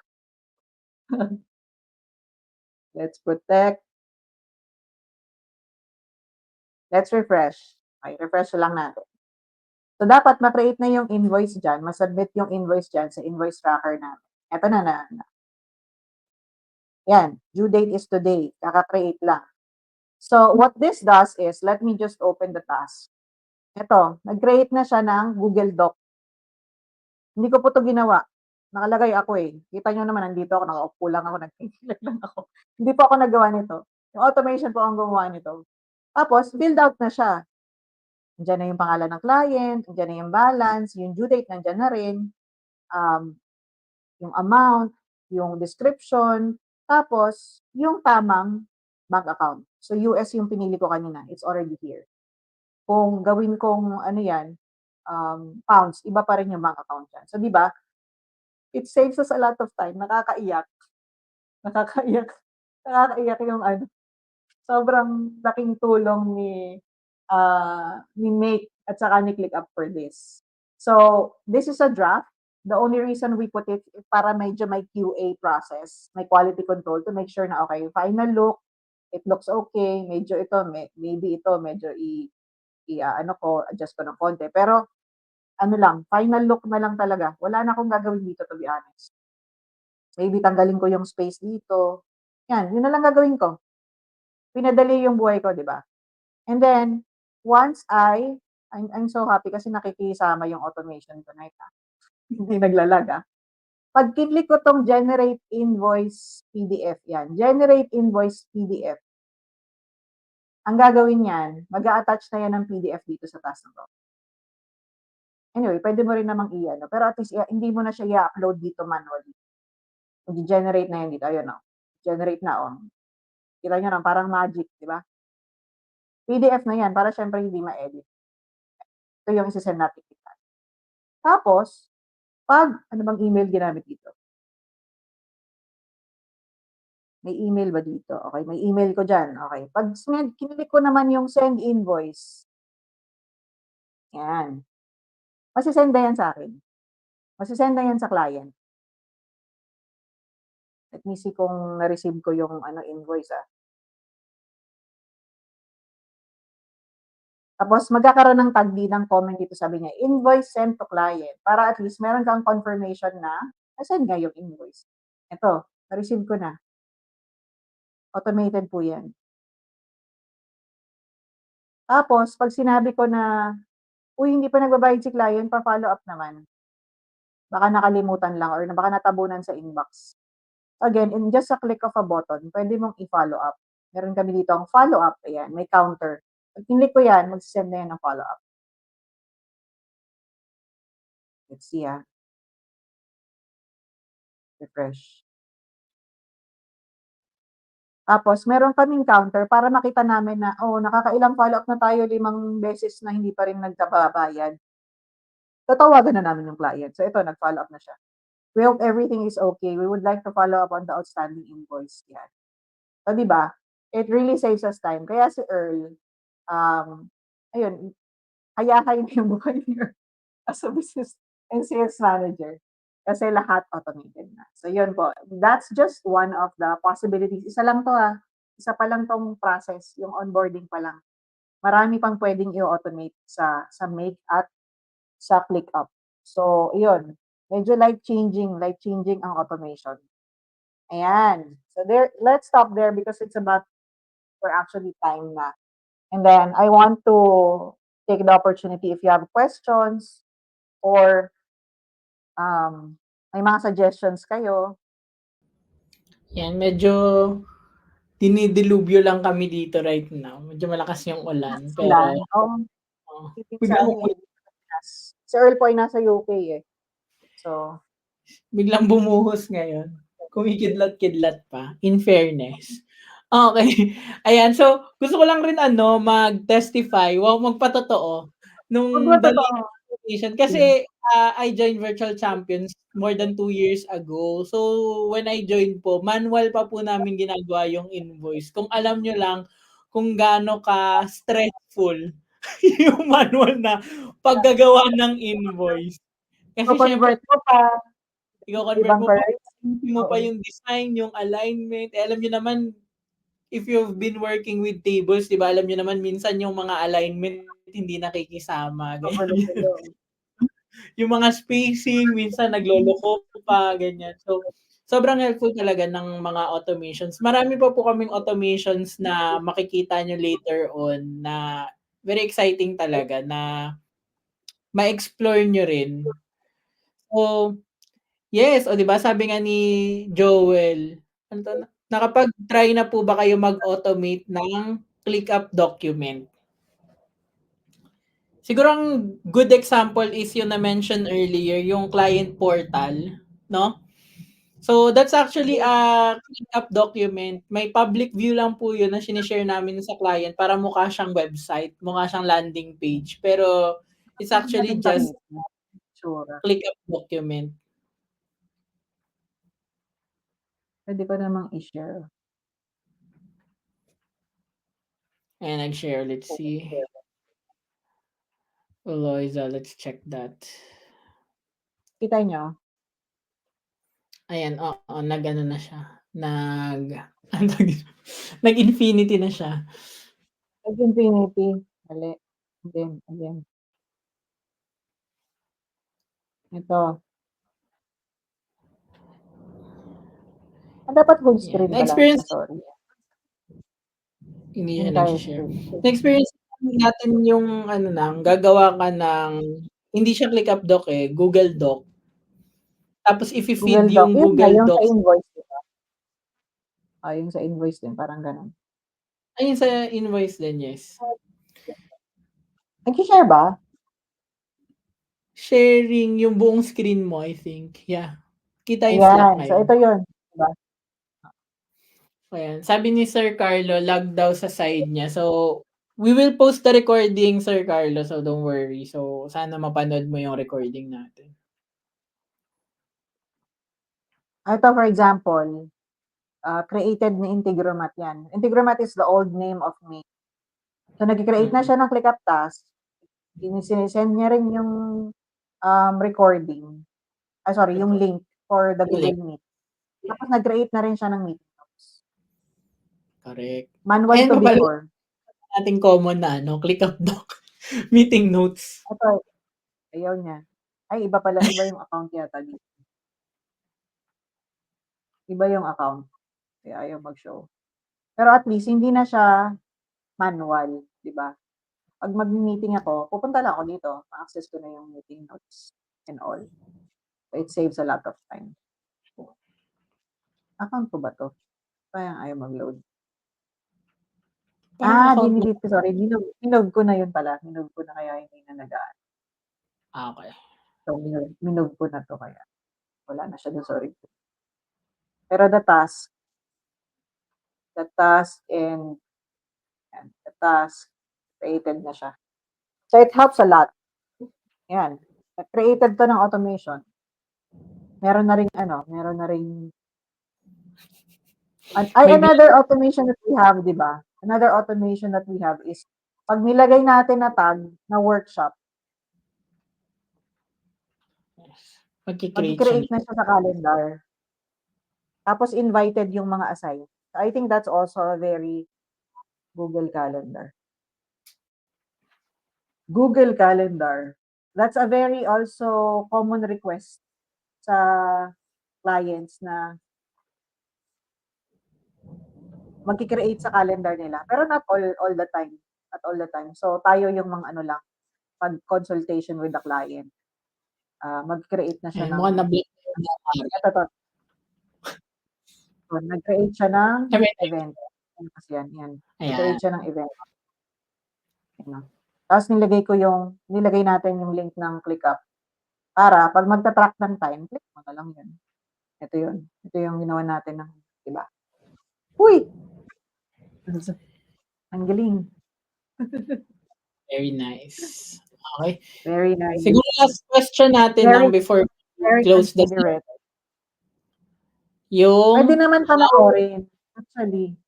Let's protect. Let's refresh. Okay, refresh lang natin. So, dapat ma-create na yung invoice dyan, ma-submit yung invoice dyan sa invoice tracker natin. Ito na. Yan, due date is today. Kaka-create lang. So, what this does is, let me just open the task. Ito, nag-create na siya ng Google Doc. Hindi ko po ito ginawa. Nakalagay ako eh. Kita nyo naman, nandito ako, nakaupo lang ako, nagkikilag lang ako. Hindi po ako nagawa nito. Yung automation po ang gumawa nito. Tapos, build out na siya. Nandiyan na yung pangalan ng client, nandiyan na yung balance, yung due date nandiyan na rin, yung amount, yung description, tapos yung tamang bank account. So US yung pinili ko kanina, it's already here. Kung gawin kong ano yan, pounds, iba pa rin yung bank account yan. So di ba, it saves us a lot of time, nakakaiyak. Nakakaiyak yung ano, sobrang laking tulong ni Make at saka ni ClickUp for this. So, this is a draft. The only reason we put it is para medyo may QA process, may quality control to make sure na okay, final look, it looks okay, medyo ito, maybe ito, medyo ano ko, adjust ko ng konti. Pero, ano lang, final look na lang talaga. Wala na akong gagawin dito, to be honest. Maybe tanggalin ko yung space dito. Yan, yun na lang gagawin ko. Pinadali yung buhay ko, di ba? And then, once I'm so happy kasi nakikisama yung automation tonight. Hindi naglalag. Pag kinlik ko tong generate invoice PDF yan, generate invoice PDF, ang gagawin yan, mag-a-attach na yan ng PDF dito sa task na to. Anyway, pwede mo rin namang i-ano, pero at least hindi mo na siya i-upload dito manually. Mag-generate na yan dito, ayun o. Generate na on. Kita nyo lang, parang magic, di ba? PDF na yan, para syempre hindi ma-edit. Ito yung isasend natin kita. Tapos, ano bang email ginamit dito? May email ba dito? Okay, may email ko dyan. Okay. Pag kinilik ko naman yung send invoice, yan. Masisend na yan sa akin. Masisend na yan sa client. Let me see kung na-receive ko yung invoice. Tapos, magkakaroon ng tag ng comment dito, sabi niya, invoice sent to client. Para at least meron kang confirmation na na-send nga yung invoice. Ito, na-receive ko na. Automated po yan. Tapos, pag sinabi ko na, uy, hindi pa nagbabayad si client, pa-follow up naman. Baka nakalimutan lang or baka natabunan sa inbox. Again, in just a click of a button, pwede mong i-follow up. Meron kami dito ang follow up. Ayan, may counter. Pag click ko yan, mag-send na yan ng follow up. Let's see Refresh. Tapos, meron kaming counter para makita namin na, nakakailang follow-up na tayo, 5 beses na hindi pa rin nagbabayad. Tatawagan na namin yung client. So, ito, nag-follow up na siya. We hope everything is okay. We would like to follow up on the outstanding invoice. Yan. So, di ba? It really saves us time. Kaya si Earl, ayun, hayahay na yung buhay ni Earl as a business and sales manager. Kasi lahat automated na. So, yun po. That's just one of the possibilities. Isa lang to Isa pa lang tong process, yung onboarding pa lang. Marami pang pwedeng i-automate sa Make at sa ClickUp. So, yun. Medyo life-changing ang automation. Ayan. So, let's stop there because it's about, we're actually time na. And then I want to take the opportunity if you have questions or may mga suggestions kayo. Yan, medyo dinidilubyo lang kami dito right now. Medyo malakas yung ulan, Relax lang. pero Sa biglang ano eh, si Earl po ay nasa UK eh. So, biglang bumuhos ngayon. Kumikidlat-kidlat pa, in fairness. Okay. Ayan, so gusto ko lang rin mag-testify, magpatotoo nung dalawang totoo. application kasi I joined Virtual Champions more than 2 years ago. So when I joined po, manual pa po namin ginagawa yung invoice. Kung alam nyo lang kung gaano ka stressful yung manual na paggagawa ng invoice. So, Kasi syempre convert mo pa, iko-convert ibang mo pa, currency. isipin mo pa Oo. yung design, yung alignment. Eh, alam niyo naman, if you've been working with tables, 'di ba, alam niyo naman minsan yung mga alignment hindi nakikisama, ganyan. Magulo-gulo. Yung mga spacing minsan nagloloko pa, ganyan. So, sobrang helpful talaga ng mga automations. Marami pa po kaming automations na makikita niyo later on na very exciting talaga na ma-explore niyo rin. So, yes, o 'di ba sabi nga ni Joel, ano 'to, nakapag-try na po ba kayo mag-automate ng ClickUp document? Siguro ang good example is yung na-mention earlier, yung client portal, 'no? So, that's actually a ClickUp document. May public view lang po yun na shine-share namin sa client para mukha siyang website, mukha siyang landing page. Pero it's Pwede actually natin just pakita. Tsura. ClickUp document. Pwede ko namang i-share. Ayan, nag-share. Let's see. Eloisa, let's check that. Kita nyo? Ayan, oo, nag-ano na siya, ano tawag dito? Nag-infinity na siya. Nag-infinity. Mali. Again. Ito. Dapat full Yan. screen pala. Na-experience Sorry. hindi siya Entire nag-share. screen. Na-experience natin yung gagawa ka ng hindi siya ClickUp Doc Google Doc. Tapos Google ifi-feed Doc. yung Yun nga, Google yung sa Docs. invoice, diba? Yung sa invoice din, parang ganun. Ayun sa invoice din, yes. Nag-share ba? Sharing yung buong screen mo, I think. Yeah. Kita yung Slack Ayan. So, ngayon. ito yun. Diba? Ayan. Sabi ni Sir Carlo, lag daw sa side niya. So, we will post the recording, Sir Carlo, so don't worry. So, sana mapanood mo yung recording natin. Ito, for example, created ni Integromat yan. Integromat is the old name of me. So, nag-create na siya ng ClickUp task. Sinesend niya rin yung recording. Yung link for the Google Meet. Tapos, nag-create na rin siya ng meeting notes. Correct. Manual Ayan to pa pala before. ating common na, ClickUp Doc. Meeting notes. Ito, ayaw niya. Ay, iba yung account yata dito. Iba yung account. Kaya ayaw mag-show. Pero at least, hindi na siya manual, di ba? Pag mag-meeting ako, pupunta lang ako dito. Ma-access ko na yung meeting notes and all. So, it saves a lot of time. Account ko ba to? Kaya ayaw mag-load. Dinelete ko. Sorry. Minove ko na yun pala. Minove ko na kaya hindi na nagaan. Okay. So, minove ko na to kaya. Wala na siya dun, sorry. Pero the task created na siya. So, it helps a lot. Yan. Created to ng automation. Meron na ring another automation that we have, di ba? Another automation that we have is pag nilagay natin na tag na workshop, mag-create na siya sa calendar. Tapos invited yung mga assign. So I think that's also a very Google Calendar. Google Calendar. That's a very also common request sa clients na mag-create sa calendar nila. Pero not all the time. at all the time. So, tayo yung mga ano lang, pag-consultation with the client. Mag-create na siya Ayan, ng mukhang na-blink na Kari. eto. So, nag-create siya ng Sabi, event. Ano kasi yan. ayan. Nag-create siya ng event. Ayan. Tapos nilagay natin yung link ng ClickUp para pag magta-track ng time, click mo na lang yun. Ito yun. Ito yung ginawa natin ng, diba? Uy! Ang galing. Very nice. Okay. Very nice. Siguro last question natin Very, before very close the considerate. Pwede yung naman panoorin, actually.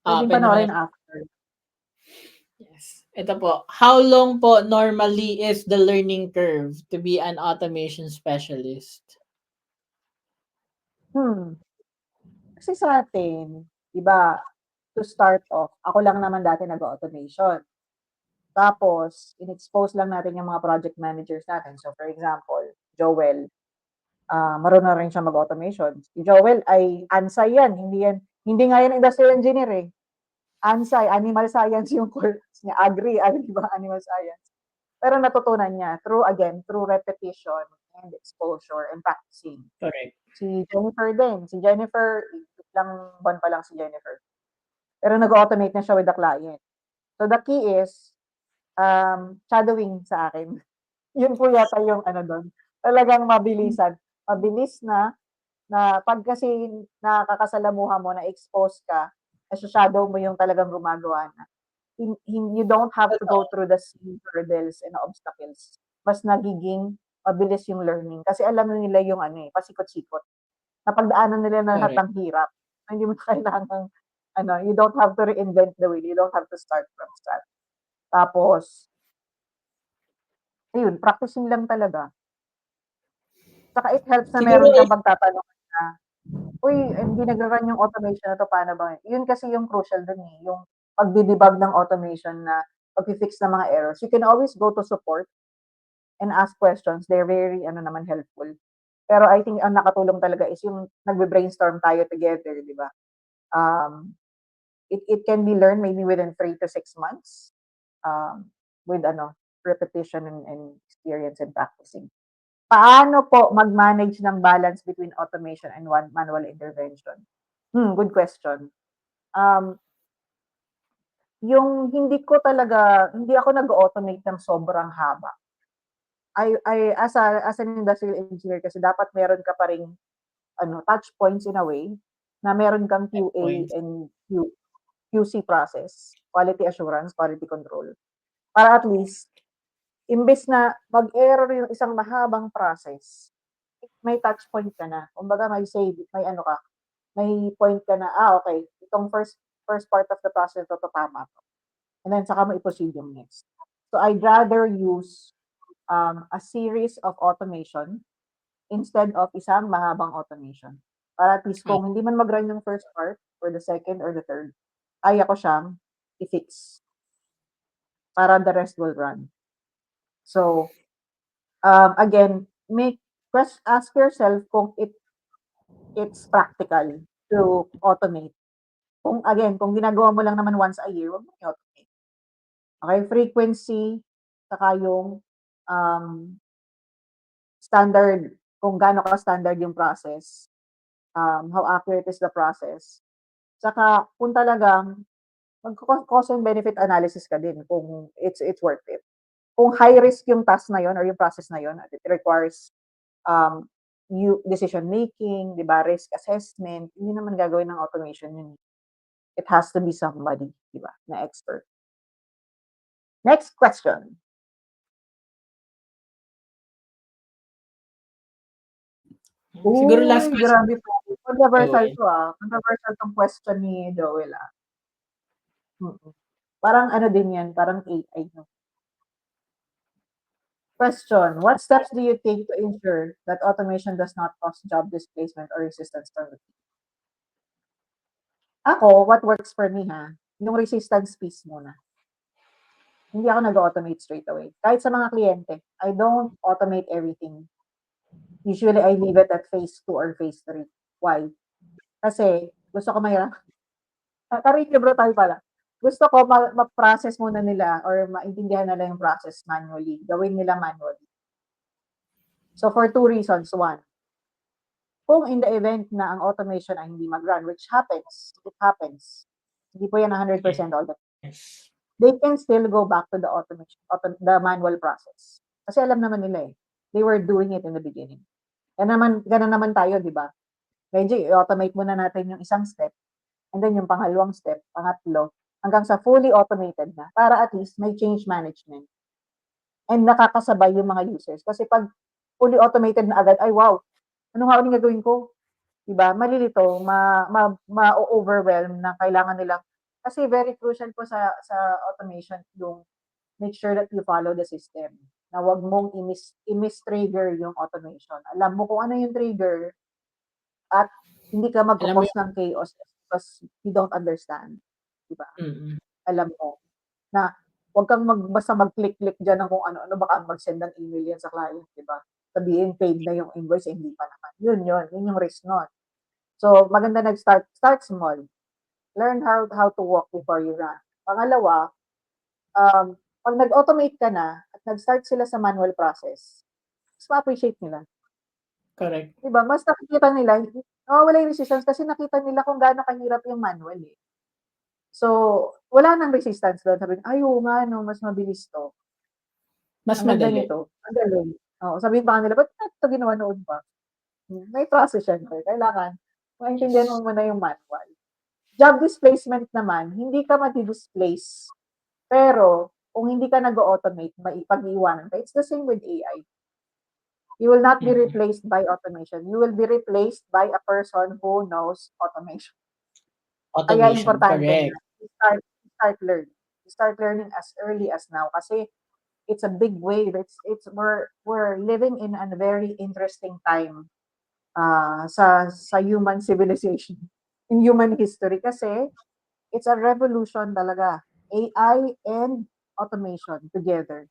Pwede pwede panoorin naman. after. Yes. Ito po. How long po normally is the learning curve to be an automation specialist? Kasi sa atin, di ba, to start off, ako lang naman dati nag-automation. Tapos, in-expose lang natin yung mga project managers natin. So, for example, Joel, marunong rin siya mag-automation. Si Joel ay ANSI yan, hindi nga yan industrial engineer eh. ANSI, animal science yung course niya, di ba, animal science. Pero natutunan niya through repetition and exposure and practicing. Correct. Si Jennifer din. Si Jennifer, ilang buwan pa lang si Jennifer. Pero nag-automate na siya with the client. So the key is shadowing sa akin. Yun po yata yung ano doon. Talagang mabilisan. Mabilis na pag kasi nakakasalamuha mo, na-expose ka, shadow mo yung talagang gumagawa na. You don't have to go through the same hurdles and obstacles. Mas nagiging mabilis yung learning. Kasi alam nila yung pasikot-sikot. Napagdaanan nila na lahat ng hirap. Hindi mo kailangan, you don't have to reinvent the wheel. You don't have to start from scratch. Tapos, ayun, practicing lang talaga. Saka it helps na meron kang pagtatanong na, uy, hindi nagra-run yung automation na to, paano ba? Yun kasi yung crucial dun eh, yung pagdi-debug ng automation na pag-fix ng mga errors. You can always go to support and ask questions. They're very, helpful. Pero I think ang nakatulong talaga is yung nagbe-brainstorm tayo together, di ba? It can be learned maybe within 3 to 6 months with repetition and experience and practicing. Paano po mag-manage ng balance between automation and manual intervention? Good question. Yung hindi ako nag-automate ng sobrang haba. As an industrial engineer kasi dapat meron ka pa ring touch points in a way na meron kang QA and QC process, quality assurance, quality control. Para at least, imbes na mag-error yung isang mahabang process, may touch point ka na. Kumbaga may point ka na, okay, itong first part of the process to tama to. And then saka mo i-proceed yung next. So I'd rather use a series of automation instead of isang mahabang automation. Para at least kung hindi man mag-run yung first part or the second or the third, kaya ko siyang i-fix. Para the rest will run. So, again, ask yourself kung it's practical to automate. Kung ginagawa mo lang naman once a year, wag mo i-automate. Okay, frequency, saka yung standard, kung gaano ka-standard yung process, how accurate is the process. Saka kung talagang mag-cost and benefit analysis ka din kung it's worth it. Kung high risk yung task na yon or yung process na yon, it requires decision making, 'di ba, risk assessment, hindi naman gagawin ng automation yun. It has to be somebody, 'di ba, na expert. Next question. Siguro last question. Grabe po. Controversial to Controversial tong question ni Joel Parang din yan, parang AI. No? Question, what steps do you take to ensure that automation does not cause job displacement or resistance from the team? Ako, what works for me yung resistance piece muna. Hindi ako nag-automate straight away. Kahit sa mga kliyente, I don't automate everything. Usually, I leave it at phase 2 or phase 3. Why? Kasi, gusto ko mahirap. Ka-review bro tayo pala. gusto ko ma-process muna nila or maintindihan nila yung process manually. Gawin nila manually. So for 2 reasons. One, kung in the event na ang automation ay hindi mag-run, which happens, it happens. Hindi po yan 100% all the time. Yes. They can still go back to the the manual process. Kasi alam naman nila eh. They were doing it in the beginning. Ganun naman tayo, di ba? Medyo i-automate muna natin yung isang step, and then yung pangalawang step, pangatlo, hanggang sa fully automated na, para at least may change management. And nakakasabay yung mga users. Kasi pag fully automated na agad, ay wow, ano nga ulit gagawin ko? Diba? Malilito, ma-overwhelm na kailangan nilang, kasi very crucial po sa automation yung make sure that you follow the system. Na wag mong i-mistrigger yung automation. Alam mo kung ano yung trigger at hindi ka Alam mo magkakos yung ng chaos because you don't understand. Diba? mm. Alam mo na wag kang basta mag-click-click dyan ng kung ano-ano, baka mag-send ng email yan sa client, diba? Sabihin paid na yung invoice, hindi pa naman. Yun yung risk nun. So, maganda start small. Learn how to walk before you run. Pangalawa, pag nag-automate ka na at nag-start sila sa manual process, mas ma-appreciate nila. Correct. Diba? Mas nakikita nila, wala yung resistance kasi nakita nila kung gaano kahirap yung manual eh. So, wala nang resistance doon. Sabihin, ay, oo nga, no, mas mabilis to. Mas Ang ganda madali. nito. Ang galing. Oo, sabihin pa kanila, ba't ito ginawa noon pa? May process yan. Kailangan maintindihan mo muna yung manual. Job displacement naman, hindi ka madi-displace. Pero, kung hindi ka nag-automate, pag-iwanan ka. It's the same with AI. You will not be replaced by automation. You will be replaced by a person who knows automation. Kaya Automation, importante correct. na start learning. Start learning as early as now kasi it's a big wave. We're living in a very interesting time sa human civilization, in human history kasi it's a revolution talaga. AI and automation together.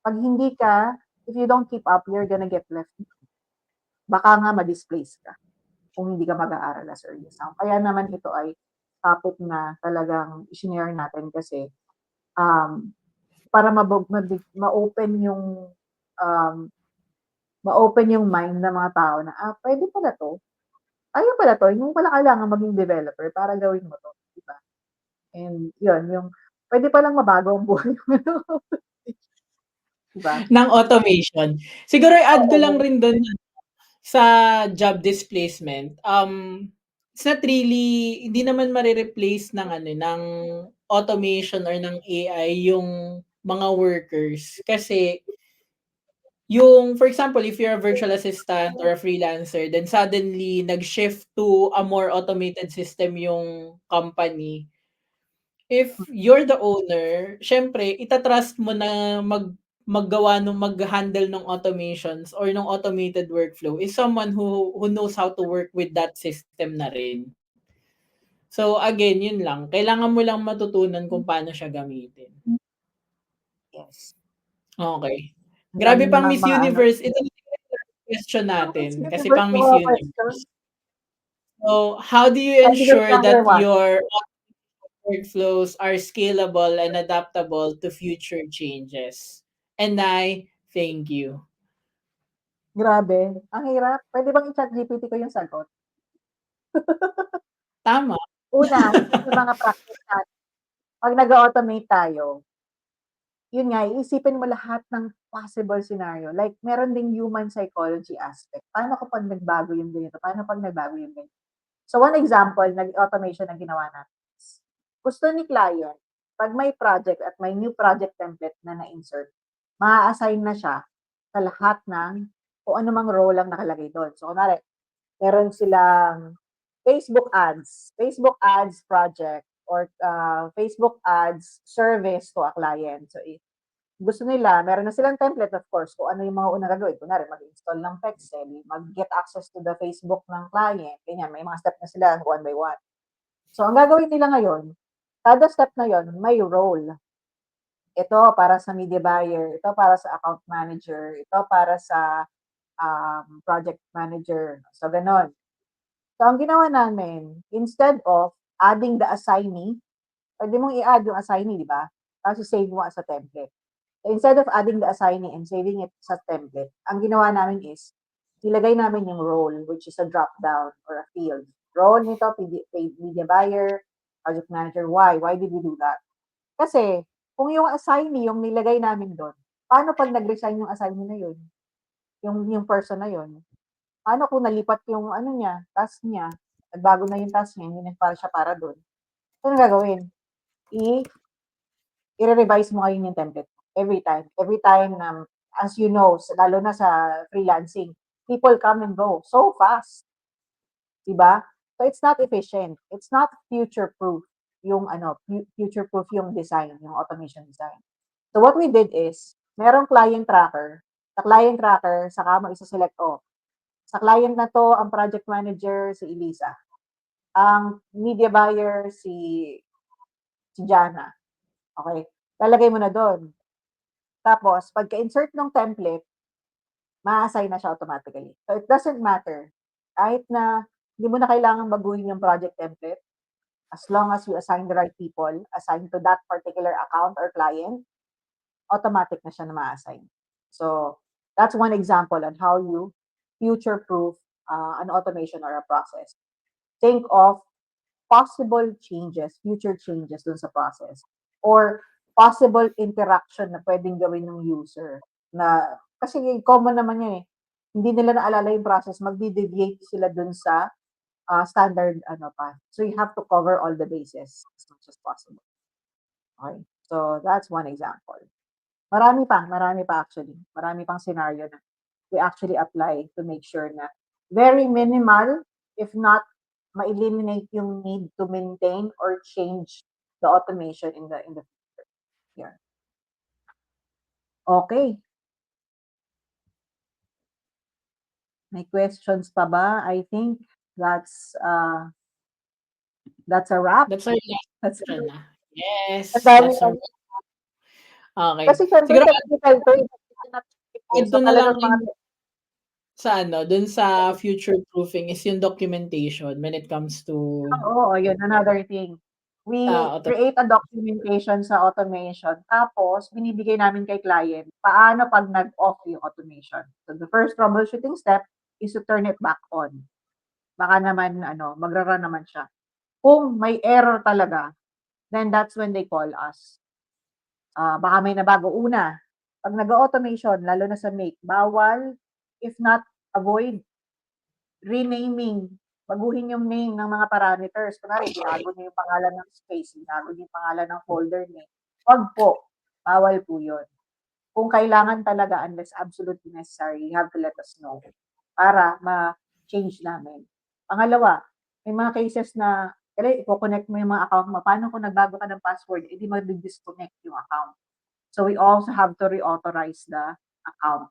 Pag hindi ka, if you don't keep up, you're gonna get left. Baka nga ma-displace ka kung hindi ka mag-aaral as early as now. Kaya naman ito ay topic na talagang i-share natin kasi para ma-open yung um, ma-open yung mind ng mga tao na pwede pala to. Ayun pala to, yung pala kailangan maging developer para gawin mo to, di ba? And yun, yung pwede palang mabago ang buhay mo. Diba? Ng automation. Siguro i-add ko lang Oo. rin dun sa job displacement. It's not really, hindi naman mare-replace ng ano, ng automation or ng AI yung mga workers. Kasi yung, for example, if you're a virtual assistant or a freelancer, then suddenly nag-shift to a more automated system yung company. If you're the owner, syempre ita-trust mo na mag-handle ng automations or ng automated workflow is someone who knows how to work with that system na rin. So again, yun lang. Kailangan mo lang matutunan kung paano siya gamitin. Yes. Okay. Ang Grabe dami pang namang Miss mga ano. Universe. Ito na yung question natin Miss kasi Universe pang yung Miss mga question. Universe. So, how do you Candidates ensure number that 1. your workflows are scalable and adaptable to future changes? And I thank you. Grabe, ang hirap. Pwede bang i-chat GPT ko yung sagot? Tama. Una, isa sa mga practice natin, pag nag-automate tayo, yun nga, iisipin mo lahat ng possible scenario. Like, meron ding human psychology aspect. Paano kapag nagbago yung ganito? Paano pag nagbago yung ganito? So, one example, nag-automation na ginawa natin. Gusto ni client, pag may project at may new project template na na-insert, maa-assign na siya sa lahat ng kung ano mang role ang nakalagay doon. So, kunwari, meron silang Facebook ads project, or Facebook ads service to a client. So, gusto nila, meron na silang template, of course, kung ano yung mga unang gagawin. Kunwari, mag-install ng Pexel, mag-get access to the Facebook ng client, ganyan, may mga step na sila one by one. So, ang gagawin nila ngayon, kada step na yon may role. Ito para sa media buyer, ito para sa account manager, ito para sa project manager. So, ganon. So, ang ginawa namin, instead of adding the assignee pwede mong i-add yung assignee, di ba? Tapos i-save mo as a template. So instead of adding the assignee and saving it sa template, ang ginawa namin is, ilagay namin yung role, which is a drop-down or a field. Role nito, paid media buyer, project manager. Why? Why did we do that? Kasi, kung yung assignee yung nilagay namin doon, paano pag nag-resign yung assignee na yun? Yung person na yun? Paano kung nalipat yung ano niya, task niya, nagbago na yung task niya, hindi na para siya para doon? Ano gagawin? I-revise mo ngayon yung template every time. Every time na, as you know, lalo na sa freelancing, people come and go so fast. Diba? So it's not efficient. It's not future-proof yung future-proof yung design, yung automation design. So what we did is, merong client tracker. Sa client tracker, saka mo isa-select, sa client na to, ang project manager si Elisa. Ang media buyer si Jana. Okay? Lalagay mo na doon. Tapos, pagka-insert ng template, ma-assign na siya automatically. So it doesn't matter. Kahit na hindi mo na kailangan baguhin yung project template, as long as you assign the right people, assign to that particular account or client, automatic na siya na ma-assign. So that's one example on how you future-proof an automation or a process. Think of possible changes, future changes dun sa process. Or possible interaction na pwedeng gawin ng user. Na, kasi common naman yan eh. Hindi nila naalala yung process, magdi-deviate sila dun sa standard path. So you have to cover all the bases as much as possible. Okay. So that's one example. Marami pa actually. Marami pang scenario na we actually apply to make sure na very minimal, if not ma-eliminate yung need to maintain or change the automation in the future. Yeah. Okay. May questions pa ba? I think that's a wrap. That's our last That's question na. ang Yes, dami that's our okay. kasi syempre Siguro technical to, add so ko na lang talagang mga din sa dun sa future proofing is yung documentation when it comes to oo, yun another thing. We auto create a documentation sa automation, tapos binibigay namin kay client paano pag nag-off yung automation. So the first troubleshooting step is to turn it back on. Baka naman magra-run naman siya. Kung may error talaga, then that's when they call us. Baka may nabago. Una, pag nag-automation, lalo na sa make, bawal, if not avoid, renaming. Baguhin yung name ng mga parameters. Kunwari, binago niyo yung pangalan ng space, binago niyo yung pangalan ng folder name. Wag po. Bawal po yun. Kung kailangan talaga, unless absolutely necessary, you have to let us know para ma-change namin. Pangalawa, may mga cases na i-connect mo yung mga account mo. Paano kung nagbago ka ng password, hindi mag-disconnect yung account. So we also have to reauthorize the account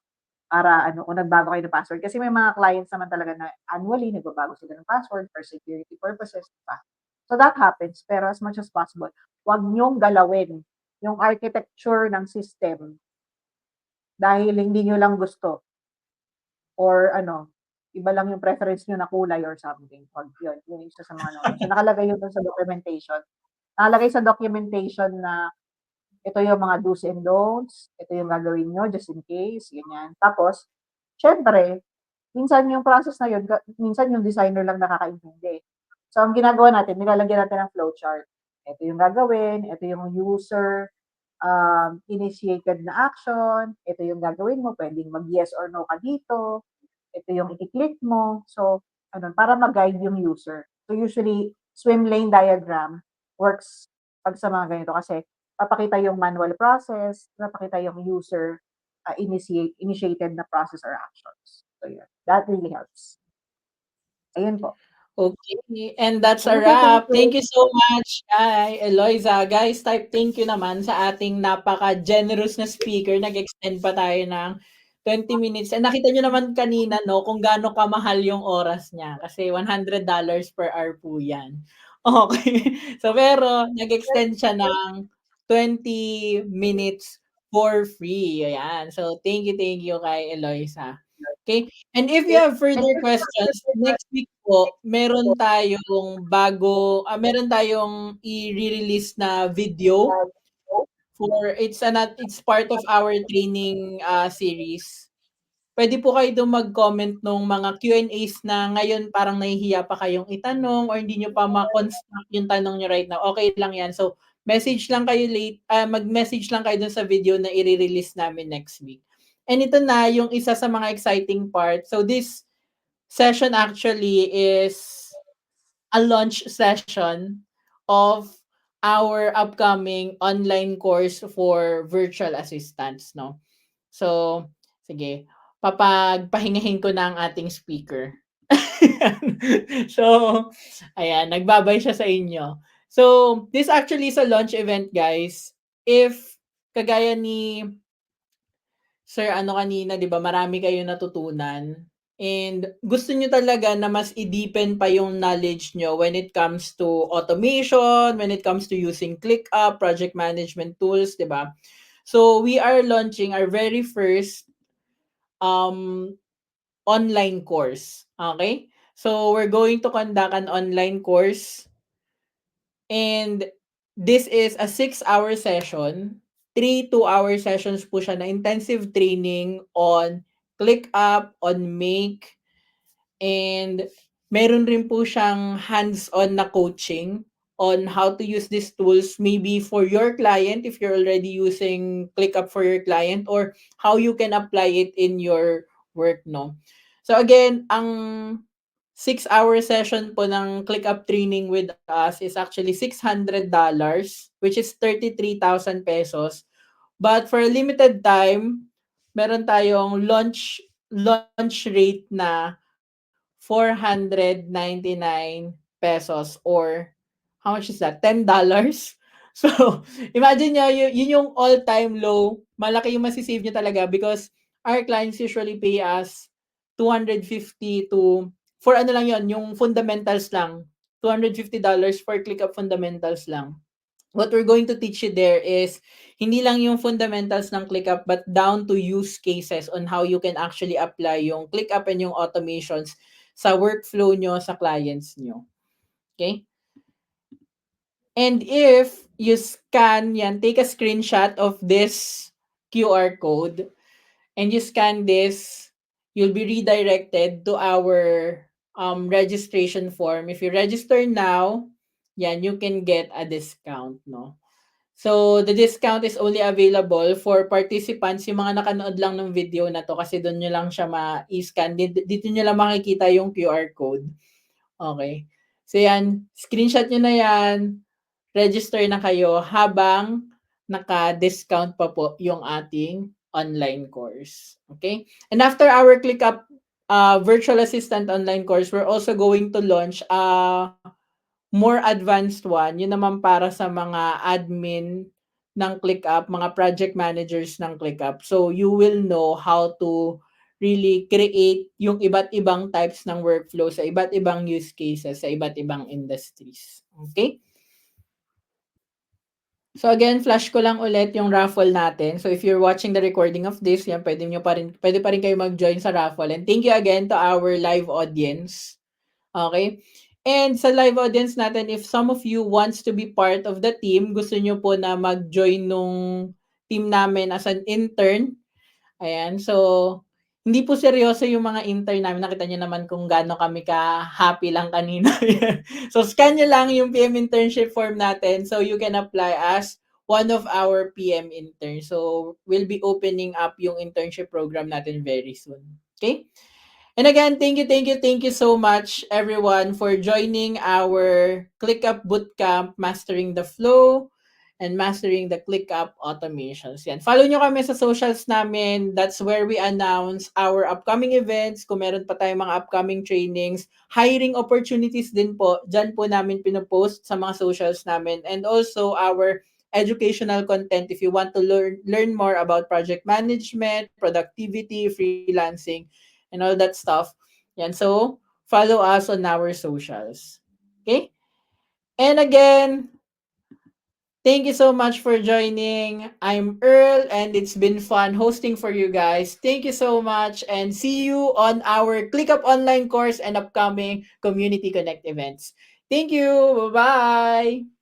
para kung nagbago kayo ng password. Kasi may mga clients naman talaga na annually nagbabago sila ng password for security purposes, diba? So that happens, pero as much as possible, huwag niyong galawin yung architecture ng system dahil hindi niyo lang gusto or iba lang yung preference niyo na kulay or something. Huwag yun. Yun yung isa sa mga So nakalagay yun dun sa documentation. Nakalagay sa documentation na ito yung mga do's and don'ts, ito yung gagawin nyo just in case, ganyan. Tapos, syempre, minsan yung process na yun, minsan yung designer lang nakakaintindi. So, ang ginagawa natin, nilalagyan natin ng flowchart. Ito yung gagawin, ito yung user initiated na action, ito yung gagawin mo, pwedeng mag-yes or no ka dito, ito yung i-click mo. So, para mag-guide yung user. So, usually, swim lane diagram works pag sa mga ganito kasi papakita yung manual process, papakita yung user initiated na process or actions. So, yeah, that really helps. Ayun po. Okay, and that's a Thank you, thank wrap. you. Thank you so much, Eloisa. Guys, type thank you naman sa ating napaka-generous na speaker. Nag-extend pa tayo ng 20 minutes. And nakita nyo naman kanina, kung gaano kamahal yung oras niya. Kasi $100 per hour po yan. Okay. So, pero nag-extend siya ng 20 minutes for free. Ayan. So, thank you kay Eloisa. Okay? And if you have further questions, next week po meron tayong i-release na video for it's part of our training series. Pwede po kayo dun mag-comment nung mga Q&As na ngayon parang nahihiya pa kayong itanong or hindi nyo pa ma-construct yung tanong nyo right now. Okay lang yan. So, mag-message lang kayo dun sa video na i-release namin next week. And ito na yung isa sa mga exciting part. So, this session actually is a launch session of our upcoming online course for virtual assistants, no? So, sige, papagpahingahin ko na ang ating speaker. So, ayan, nagbabay siya sa inyo. So, this actually is a launch event, guys. If kagaya ni Sir ano kanina, 'di ba, marami kayong natutunan and gusto niyo talaga na mas i-deepen pa yung knowledge niyo when it comes to automation, when it comes to using ClickUp, project management tools, 'di ba? So, we are launching our very first um online course. Okay? So, we're going to conduct an online course and this is a 6-hour session. 3 2-hour sessions po siya na intensive training on ClickUp, on Make, and meron rin po siyang hands-on na coaching on how to use these tools maybe for your client if you're already using ClickUp for your client or how you can apply it in your work, no? So again, ang 6-hour session po ng ClickUp training with us is actually $600, which is 33,000 pesos. But for a limited time, meron tayong launch rate na 499 pesos or how much is that? $10. So, imagine nyo, yun yung all-time low. Malaki yung masisave nyo talaga because our clients usually pay us 250 to, for ano lang yon yung fundamentals lang. $250 for ClickUp fundamentals lang. What we're going to teach you there is hindi lang yung fundamentals ng ClickUp but down to use cases on how you can actually apply yung ClickUp and yung automations sa workflow nyo sa clients nyo. Okay? And if you scan yan, take a screenshot of this QR code and you scan this, you'll be redirected to our registration form. If you register now, yan, you can get a discount, no? So, the discount is only available for participants, yung mga nakanood lang ng video na to kasi doon nyo lang siya ma-scan. Dito nyo lang makikita yung QR code. Okay. So, yan. Screenshot nyo na yan. Register na kayo habang naka-discount pa po yung ating online course. Okay? And after our ClickUp virtual assistant online course, we're also going to launch more advanced one, yun naman para sa mga admin ng ClickUp, mga project managers ng ClickUp. So, you will know how to really create yung iba't ibang types ng workflow sa iba't ibang use cases, sa iba't ibang industries. Okay? So again, flash ko lang ulit yung raffle natin. So if you're watching the recording of this, yan, pwede pa rin kayo mag-join sa raffle. And thank you again to our live audience. Okay? And sa live audience natin, if some of you wants to be part of the team, gusto nyo po na mag-join nung team namin as an intern, ayan, so hindi po seryoso yung mga intern namin. Nakita niyo naman kung gaano kami ka-happy lang kanina. So scan niyo lang yung PM internship form natin so you can apply as one of our PM interns. So we'll be opening up yung internship program natin very soon. Okay? And again, thank you so much everyone for joining our ClickUp Bootcamp Mastering the Flow and Mastering the ClickUp Automations. Yan. Follow nyo kami sa socials namin. That's where we announce our upcoming events. Kung meron pa tayong mga upcoming trainings, hiring opportunities din po. Diyan po namin pinopost sa mga socials namin. And also our educational content if you want to learn more about project management, productivity, freelancing, and all that stuff. Yan. So, follow us on our socials. Okay? And again, Thank you so much for joining. I'm Earl, and it's been fun hosting for you guys. Thank you so much, and see you on our ClickUp online course and upcoming Community Connect events. Thank you. Bye bye.